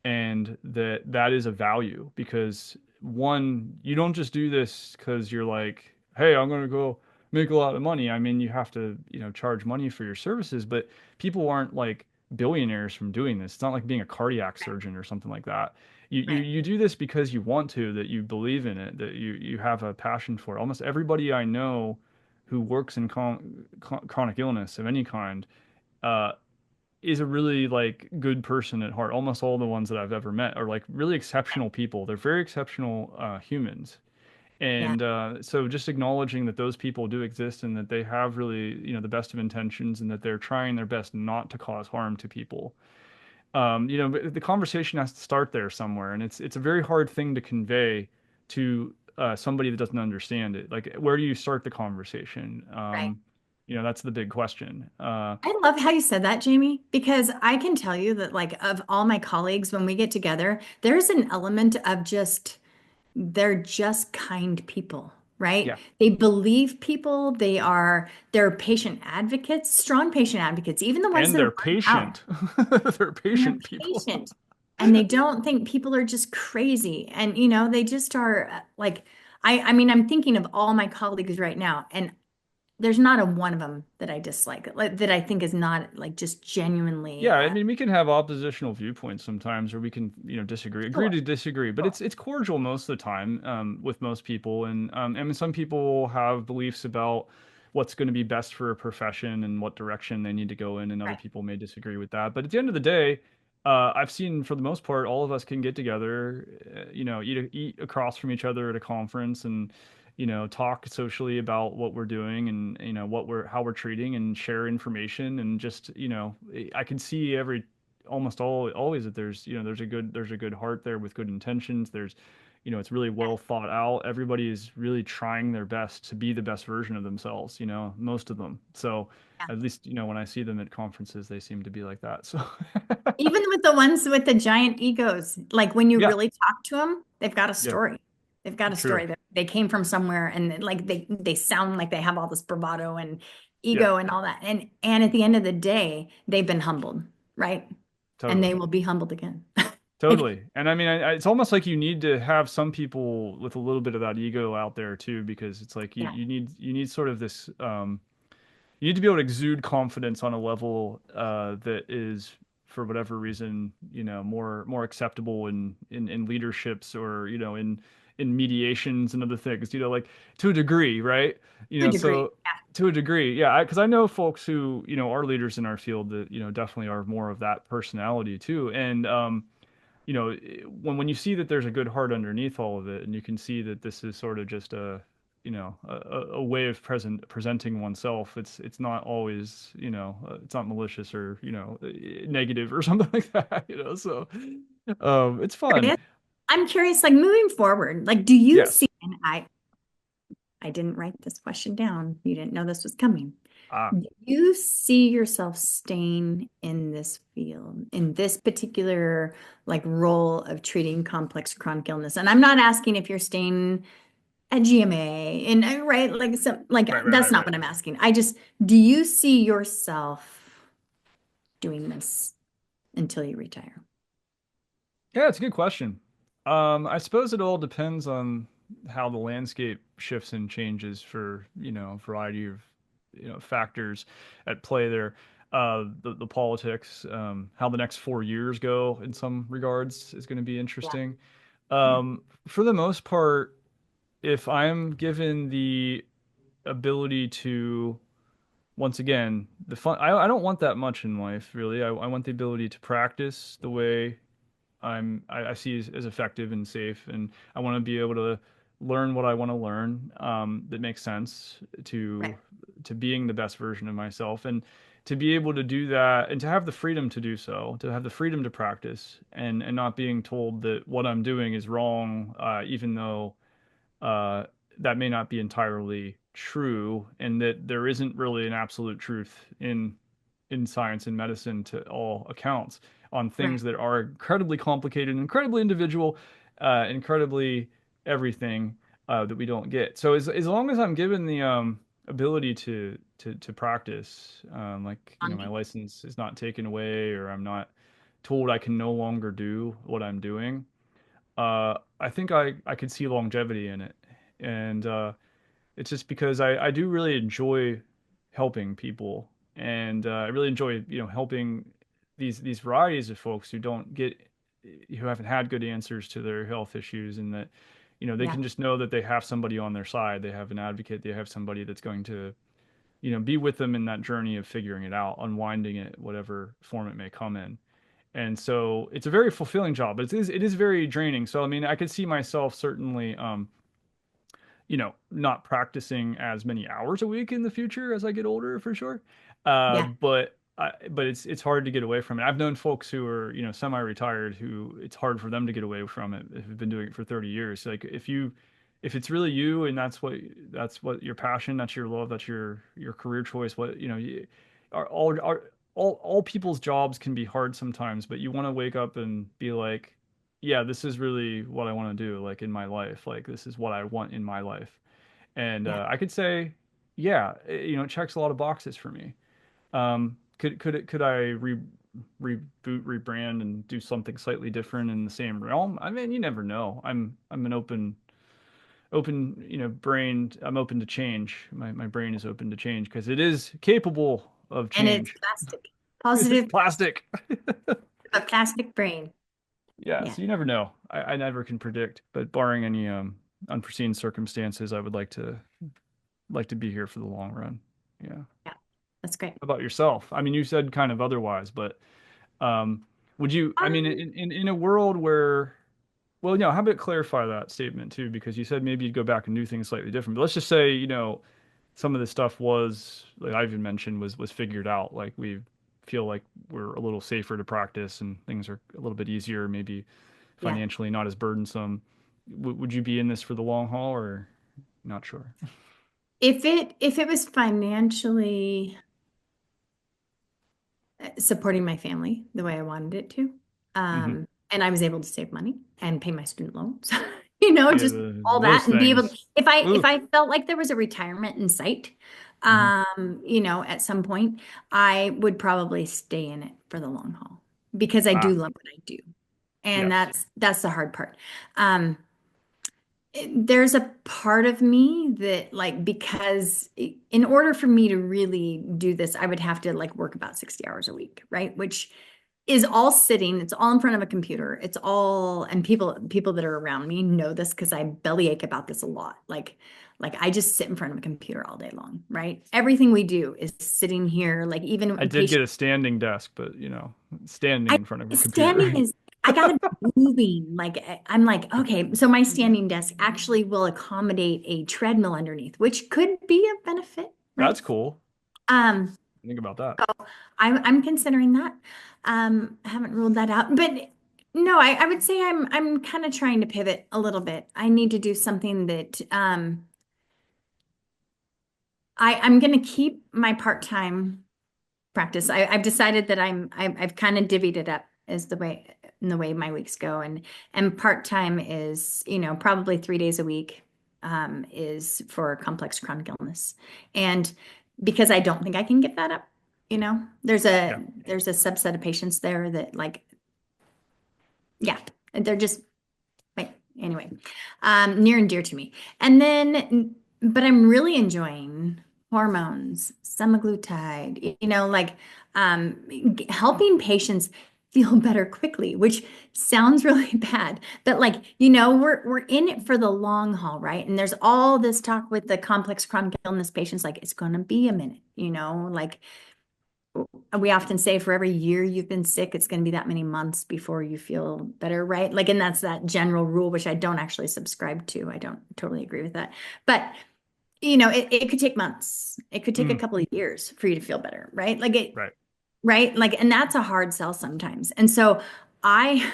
and that is a value because one, you don't just do this because you're like, hey, I'm going to go make a lot of money. I mean, you have to, charge money for your services, but people aren't like billionaires from doing this. It's not like being a cardiac surgeon or something like that. Right. You do this because you want to, that you believe in it, that you have a passion for it. Almost everybody I know who works in chronic illness of any kind uh, is a really like good person at heart. Almost all the ones that I've ever met are like really exceptional people. They're very exceptional humans. Yeah. And so just acknowledging that those people do exist and that they have really, the best of intentions and that they're trying their best not to cause harm to people. The conversation has to start there somewhere, and it's a very hard thing to convey to somebody that doesn't understand it. Like, where do you start the conversation? Right. That's the big question. I love how you said that, Jamie, because I can tell you that, like, of all my colleagues, when we get together, there's an element of just, they're just kind people, right? Yeah. They believe people, they're patient advocates, strong patient advocates, even the ones And that are they're burnt out. patient. They're And they're patient people. patient. And they don't think people are just crazy. And, they just are like, I mean, I'm thinking of all my colleagues right now, and there's not a one of them that I dislike, like, that I think is not like just genuinely Yeah, I mean, we can have oppositional viewpoints sometimes, or we can, disagree, agree sure, to disagree, but sure, it's cordial most of the time with most people, and I mean, some people have beliefs about what's going to be best for a profession and what direction they need to go in, and other right. people may disagree with that. But at the end of the day, I've seen for the most part, all of us can get together, eat across from each other at a conference, and talk socially about what we're doing and how we're treating and share information and just I can see almost always that there's there's a good heart there with good intentions. There's it's really Yeah. well thought out. Everybody is really trying their best to be the best version of themselves, most of them. So Yeah. at least, when I see them at conferences, they seem to be like that. So Even with the ones with the giant egos, like when you yeah, really talk to them, they've got a yeah, story. They've got a true. story that they came from somewhere, and like they sound like they have all this bravado and Yeah, ego and all that. And at the end of the day, they've been humbled, right? And they totally. will be humbled again. Like, Totally. And I mean, it's almost like you need to have some people with a little bit of that ego out there too, because it's like you, yeah, you need sort of this, you need to be able to exude confidence on a level that is, for whatever reason, more acceptable in leaderships, or in mediations and other things. Like to a degree, right? to a degree. So to a degree, yeah. Because I know folks who are leaders in our field that definitely are more of that personality too, and when you see that there's a good heart underneath all of it, and you can see that this is sort of just a way of presenting oneself. It's not always, it's not malicious or negative or something like that. So it's fun. Curious. I'm curious, like moving forward, like do you Yes. see, and I didn't write this question down. You didn't know this was coming. Ah, Do you see yourself staying in this field, in this particular like role of treating complex chronic illness? And I'm not asking if you're staying at GMA and right, like some like right, right, that's right, not right. what I'm asking. I just, do you see yourself doing this until you retire? Yeah, it's a good question. I suppose it all depends on how the landscape shifts and changes for, a variety of, factors at play there. The politics, how the next 4 years go in some regards is going to be Yeah, interesting. yeah, For the most part, if I'm given the ability to, once again, the fun, I don't want that much in life, really. I want the ability to practice the way I see as effective and safe, and I want to be able to learn what I want to learn, that makes sense right, to being the best version of myself, and to be able to do that, and to have the freedom to do so, to have the freedom to practice, and not being told that what I'm doing is wrong, even though uh, that may not be entirely true, and that there isn't really an absolute truth in science and medicine to all accounts on right. things that are incredibly complicated, incredibly individual, incredibly everything that we don't get. So as long as I'm given the ability to practice, like On my me. license is not taken away, or I'm not told I can no longer do what I'm doing, I think I could see longevity in it, and it's just because I do really enjoy helping people, and I really enjoy helping these varieties of folks who haven't had good answers to their health issues, and that they Yeah, can just know that they have somebody on their side, they have an advocate, they have somebody that's going to be with them in that journey of figuring it out, unwinding it, whatever form it may come in. And so it's a very fulfilling job, but it is very draining. So I mean, I could see myself certainly, not practicing as many hours a week in the future as I get older, for sure. yeah, But it's hard to get away from it. I've known folks who are, semi-retired, who it's hard for them to get away from it, who've been doing it for 30 years. Like if it's really you, and that's what your passion, that's your love, that's your career choice, what, all people's jobs can be hard sometimes, but you want to wake up and be like, yeah, this is really what I want to do, like in my life. Like this is what I want in my life. And yeah. I could say, yeah, it checks a lot of boxes for me. Could I reboot, rebrand, and do something slightly different in the same realm? I mean, you never know. I'm an open, brain. I'm open to change. My brain is open to change because it is capable of And it's change. plastic. It's Positive, plastic. a plastic brain. Yeah, Yeah, so you never know. I never can predict, but barring any unforeseen circumstances, I would like to be here for the long run. Yeah. How yeah. That's great. about yourself? I mean, you said kind of otherwise, but um, would you? I mean, Um, in a world where, well, how about clarify that statement too? Because you said maybe you'd go back and do things slightly different. But let's just say, some of this stuff was, like I even mentioned, was figured out. Like we feel like we're a little safer to practice, and things are a little bit easier, maybe yeah. financially not as burdensome. would you be in this for the long haul or not sure? If it was financially supporting my family the way I wanted it to, Hmm. and I was able to save money and pay my student loans, Yeah, just all those that and be able things. if Ooh. I felt like there was a retirement in sight, Hmm. at some point, I would probably stay in it for the long haul because I do Ah, love what I do. And yes. that's the hard part. Um, there's a part of me that like because in order for me to really do this, I would have to like work about 60 hours a week, right? Which is all sitting, it's all in front of a computer. It's all, and people that are around me know this because I bellyache about this a lot. Like I just sit in front of a computer all day long, right? Everything we do is sitting here, like I even did get patient a standing desk, but standing I in front of a standing computer. is I gotta be moving. Like I'm like, okay, so my standing desk actually will accommodate a treadmill underneath, which could be a benefit, right? That's cool. Um, Think about that. I'm considering that. I haven't ruled that out, but no, I would say I'm kind of trying to pivot a little bit. I need to do something that I'm gonna keep my part-time practice. I've decided that I've kind of divvied it up as the way in the way my weeks go, and part-time is, probably 3 days a week, is for complex chronic illness. And because I don't think I can give that up, there's Yeah. a subset of patients there that like, yeah, they're just like anyway, near and dear to me. And then, but I'm really enjoying hormones, semaglutide, like helping patients feel better quickly, which sounds really bad, but like, we're in it for the long haul, right? And there's all this talk with the complex chronic illness patients, like it's going to be a minute, like we often say for every year you've been sick, it's going to be that many months before you feel better, right? Like, and that's that general rule, which I don't actually subscribe to. I don't totally agree with that. But, it could take months. It could take a Mm, couple of years for you to feel better, right? Like it, right. right? Like, and that's a hard sell sometimes. And so I,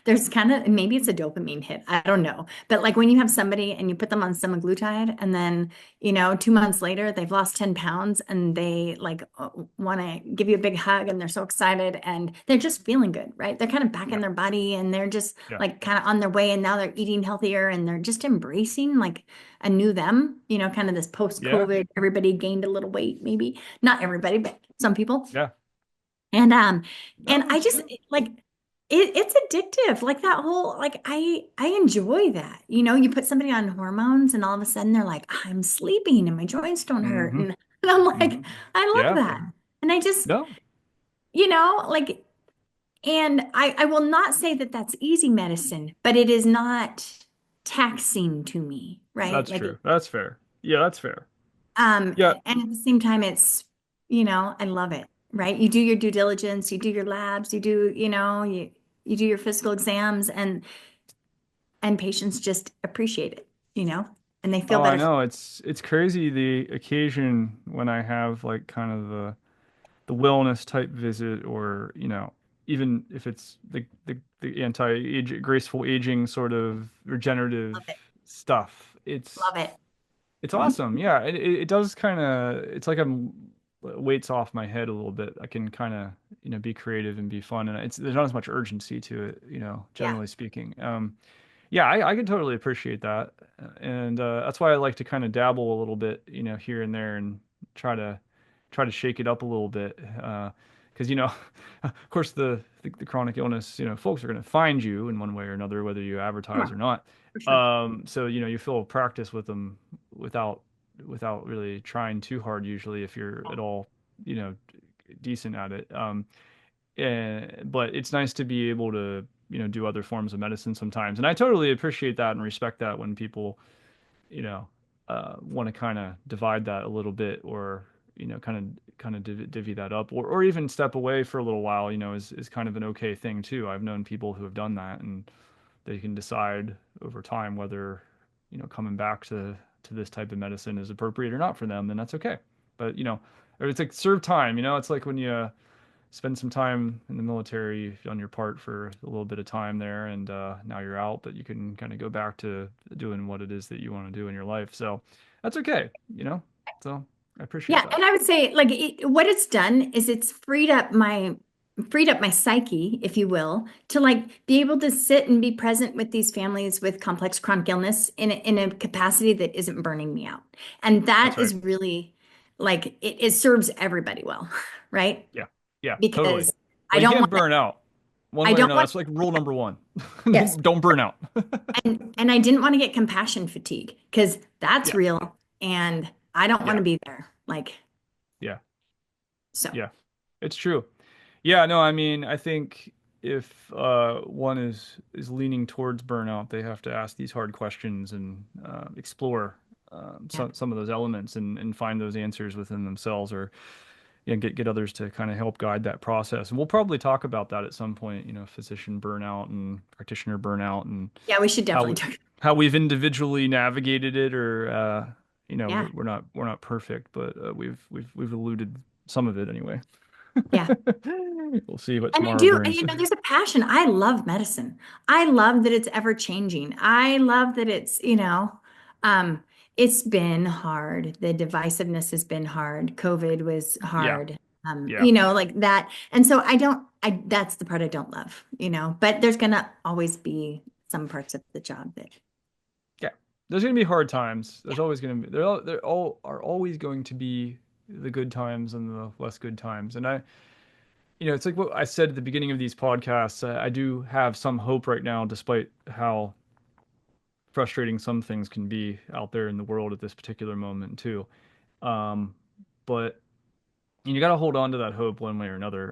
there's kind of, maybe it's a dopamine hit. I don't know. But like when you have somebody and you put them on semaglutide and then, 2 months later, they've lost 10 pounds and they like want to give you a big hug and they're so excited and they're just feeling good, right? They're kind of back in Yeah. their body and they're just Yeah. like kind of on their way and now they're eating healthier and they're just embracing like a new them, kind of this Yeah. post-COVID, everybody gained a little weight, maybe not everybody, but some people. Yeah. And um and No, I it's just good. like it's addictive. Like that whole like I enjoy that. You put somebody on hormones and all of a sudden they're like, I'm sleeping and my joints don't hurt. Hmm. And I'm like, Hmm. I love Yeah. that. And I just, No, like, and I will not say that that's easy medicine, but it is not taxing to me, right? that's Like true. That's fair. Yeah, that's fair. Um, Yeah. and at the same time, I love it, right? You do your due diligence, you do your labs, you do, you do your physical exams and patients just appreciate it, and they feel Oh, I better. know. It's crazy the occasion when I have like kind of the wellness type visit or, even if it's the anti-age graceful aging sort of regenerative Love it. stuff. It's Love it. it's awesome. Yeah, it does kind of it's like I'm weights off my head a little bit. I can kind of, be creative and be fun and there's not as much urgency to it, Yeah. generally speaking. Yeah, I can totally appreciate that. And that's why I like to kind of dabble a little bit, here and there and try to try to shake it up a little bit. Because, of course, the chronic illness, folks are going to find you in one way or another, whether you advertise Sure, or not. for sure. So, you feel practice with them without really trying too hard, usually, if you're at all, you know, decent at it. But it's nice to be able to, do other forms of medicine sometimes. And I totally appreciate that and respect that when people, want to kind of divide that a little bit or, kind of divvy that up or even step away for a little while, is kind of an okay thing too. I've known people who have done that and they can decide over time whether, coming back to this type of medicine is appropriate or not for them, then that's okay. But, or it's like serve time, it's like when you spend some time in the military. You've done your part for a little bit of time there, and now you're out, but you can kind of go back to doing what it is that you want to do in your life. So that's okay, you know? So I appreciate Yeah, that. and I would say like what it's done is it's freed up my psyche, if you will, to like be able to sit and be present with these families with complex chronic illness in a capacity that isn't burning me out. And that That's right. is really like it serves everybody well, right? Yeah. Yeah, totally. Because I Well, you don't can't want burn out one I way or don't another. want That's like rule number one. yes. Don't burn out. And I didn't want to get compassion fatigue because that's Yeah. real and I don't want Yeah. to be there. Like Yeah. so. Yeah. It's true. Yeah, no, I mean, I think if one is leaning towards burnout, they have to ask these hard questions and explore Yeah. some of those elements and find those answers within themselves, or get others to kind of help guide that process. And we'll probably talk about that at some point, physician burnout and practitioner burnout, and Yeah, we should how definitely we, talk. how we've individually navigated it, or Yeah. we're not perfect, but we've eluded some of it anyway. Yeah. We'll see what And I tomorrow do, and brings. there's a passion. I love medicine. I love that it's ever changing. I love that um, it's been hard. The divisiveness has been hard. COVID was Yeah, hard. yeah, Like that. And so that's the part I don't love, but there's gonna always be some parts of the job that, yeah. There's gonna be hard times. yeah, There's always gonna be there all are always going to be the good times and the less good times. And it's like what I said at the beginning of these podcasts. I do have some hope right now, despite how frustrating some things can be out there in the world at this particular moment too. Um, but you got to hold on to that hope one way or another,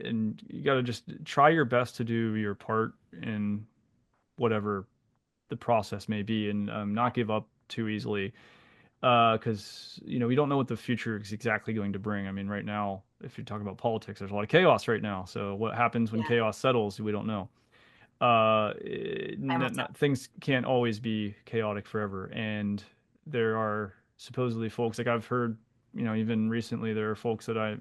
and you got to just try your best to do your part in whatever the process may be, and not give up too easily, because we don't know what the future is exactly going to bring. I mean, right now, if you're talking about politics, there's a lot of chaos right now. So what happens when yeah, chaos settles, we don't know. I almost don't. Things can't always be chaotic forever, and there are supposedly folks like I've heard, even recently there are folks that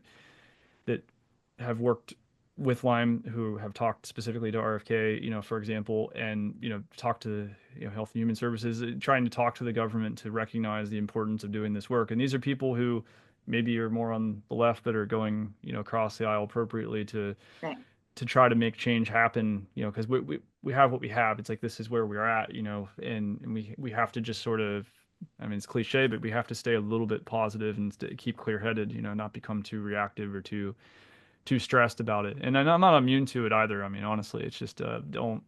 have worked with Lyme who have talked specifically to RFK, for example, and talked to Health and Human Services, trying to talk to the government to recognize the importance of doing this work. And these are people who maybe are more on the left, but are going across the aisle appropriately Right, to try to make change happen. Because we have what we have. It's like this is where we're at. And we have to just sort of. I mean, it's cliche, but we have to stay a little bit positive and keep clear-headed. Not become too reactive or too stressed about it. And I'm not immune to it either. I mean, honestly, it's just don't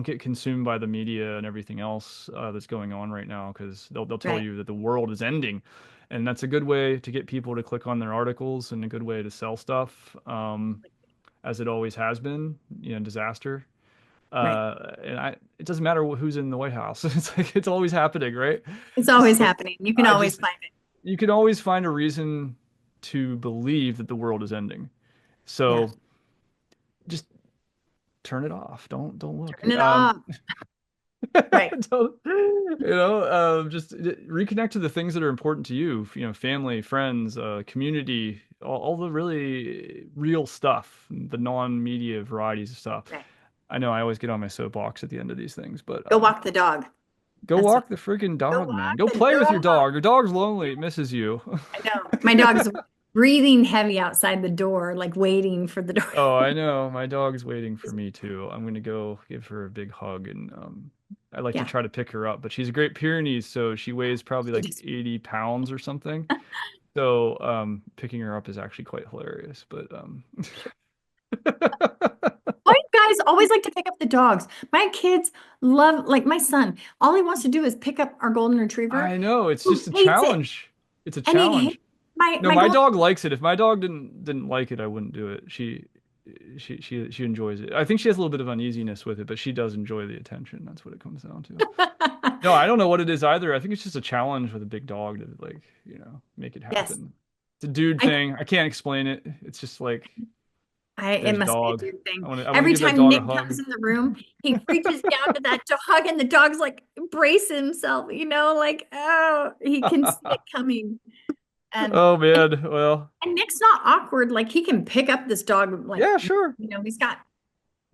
get consumed by the media and everything else that's going on right now, because they'll tell right, you that the world is ending, and that's a good way to get people to click on their articles and a good way to sell stuff, as it always has been. Disaster. right. It doesn't matter who's in the White House. It's like it's always happening, right? It's always So happening. You can I always just find it. you can always find a reason to believe that the world is ending. Yeah. So just turn it off. Don't look. Turn it off. Right. Just reconnect to the things that are important to you. Family, friends, community, all the really real stuff, the non-media varieties of stuff. Right. I know I always get on my soapbox at the end of these things, but Go walk the dog. go That's what. walk the freaking Go dog, man. walk Go the play with your dog. dog. Your dog's lonely. It misses you. I know. My dog's breathing heavy outside the door, like waiting for the door. Oh, I know. My dog's waiting for me too. I'm gonna go give her a big hug, and I like to Yeah. try to pick her up, but she's a Great Pyrenees, so she weighs probably She like just 80 pounds or something. So picking her up is actually quite hilarious. But Why do you guys always like to pick up the dogs? My kids love, like my son, all he wants to do is pick up our golden retriever I know it's who just a hates it. challenge. It's a And he hates challenge. No, my my golden. dog likes it. If my dog didn't like it, I wouldn't do it. She enjoys it. I think she has a little bit of uneasiness with it, but she does enjoy the attention. That's what it comes down to. No, I don't know what it is either. I think it's just a challenge with a big dog to like, make it Yes. happen. It's a dude I thing. I can't explain it. It's just like it there's a must be a dog. dude thing. I want to Every give that time dog a Nick hug. comes in the room, he reaches down to that dog, and the dog's like brace himself, like, oh, he can see it coming. And Oh man. Well, and Nick's not awkward. Like he can pick up this dog, like, yeah, sure. he's got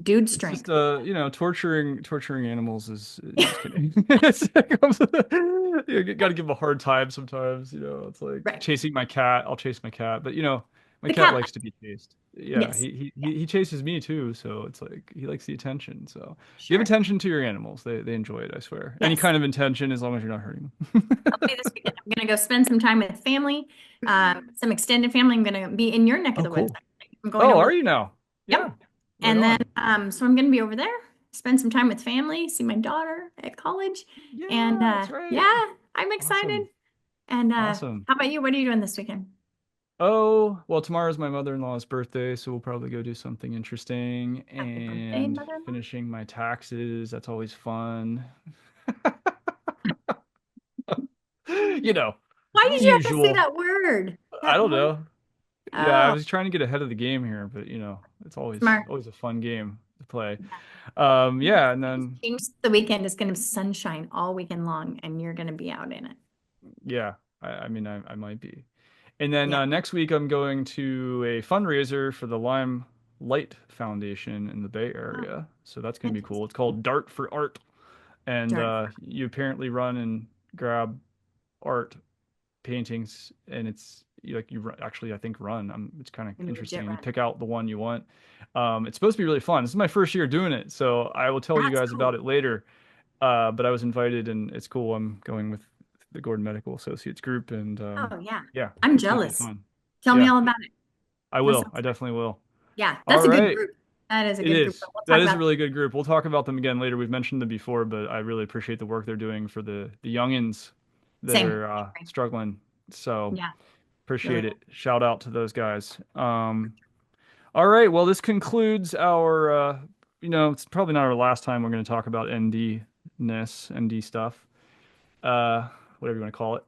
dude It's just strength. torturing animals is just kidding. You got to give them a hard time sometimes, it's like Right. chasing my cat. I'll chase my cat, but my The cat cat, likes to be chased. Yeah, yes. he Yeah, he he chases me too, so it's like he likes the attention. So give sure. attention to your animals. They enjoy it, I swear. Any Yes. kind of attention as long as you're not hurting them. Hopefully this weekend I'm gonna go spend some time with family, some extended family. I'm gonna be in your neck of Oh, the woods, cool. actually. I'm going Oh, over are there. you now? Yeah. Yep. Right And then on. so I'm gonna be over there, spend some time with family, see my daughter at college. And Yeah, that's right. yeah, I'm excited. Awesome. And Awesome. how about you? What are you doing this weekend? Oh, well, tomorrow's my mother-in-law's birthday, so we'll probably go do something interesting Happy birthday, and mother-in-law. finishing my taxes. That's always fun. You know, Why the did you have to say usual. that word? I That don't word? know. Yeah, I Oh, was trying to get ahead of the game here, but it's always smart. always a fun game to play. Yeah. Yeah, and I just then changed the weekend. It's gonna be sunshine all weekend long, and you're gonna be out in it. yeah, I mean I might be. And then Yeah. next week, I'm going to a fundraiser for the Lyme Light Foundation in the Bay Oh, Area. So that's going to be cool. fantastic. It's called Dart for Art. And Darn. you apparently run and grab art paintings, and actually, I think, run. It's kind of Gonna be legit interesting. You run. pick out the one you want. It's supposed to be really fun. This is my first year doing it, so I will tell you That's guys about cool. it later. But I was invited, and it's cool. I'm going with the Gordon Medical Associates group, and Oh yeah. yeah, I'm it's going to be jealous. fun. Tell me Yeah. all about it. I That will. sounds I fun. definitely will. Yeah, All that's a good right. group. That is a It good group, but is. we'll That talk is a about really good group. We'll talk about them again later. We've mentioned them before, but I really appreciate the work they're doing for the youngins that same. are struggling. So Yeah, appreciate really it. Shout out to those guys. All right. Well, this concludes our, it's probably not our last time we're going to talk about ND stuff, uh, whatever you want to call it.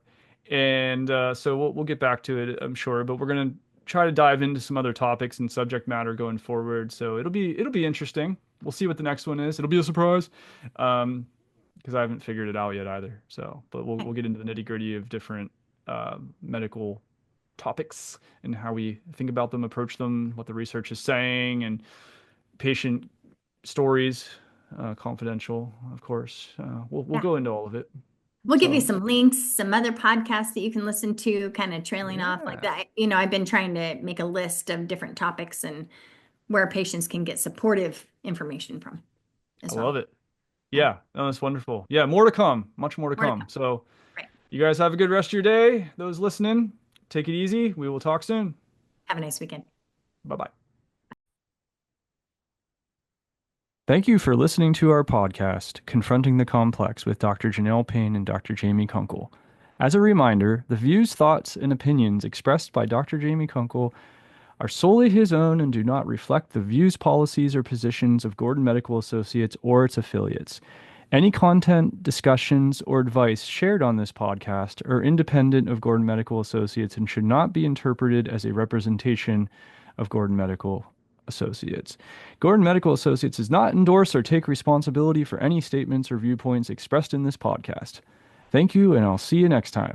And so we'll get back to it, I'm sure, but we're gonna try to dive into some other topics and subject matter going forward. So it'll be interesting. We'll see what the next one is. It'll be a surprise, because I haven't figured it out yet either. So, but we'll okay. we'll get into the nitty-gritty of different medical topics and how we think about them, approach them, what the research is saying, and patient stories, confidential, of course. We'll Yeah. go into all of it. We'll give you So. some links, some other podcasts that you can listen to, kind of trailing off like Yeah, that. I've been trying to make a list of different topics and where patients can get supportive information from I as love well. it. Yeah. Yeah, no, that's wonderful. Yeah, more to come. Much more to More to come. come. So, Right. you guys have a good rest of your day. Those listening, take it easy. We will talk soon. Have a nice weekend. Bye bye. Thank you for listening to our podcast, Confronting the Complex with Dr. Janell Payne and Dr. Jamie Kunkle. As a reminder, the views, thoughts, and opinions expressed by Dr. Jamie Kunkle are solely his own and do not reflect the views, policies, or positions of Gordon Medical Associates or its affiliates. Any content, discussions, or advice shared on this podcast are independent of Gordon Medical Associates and should not be interpreted as a representation of Gordon Medical Associates. Gordon Medical Associates does not endorse or take responsibility for any statements or viewpoints expressed in this podcast. Thank you, and I'll see you next time.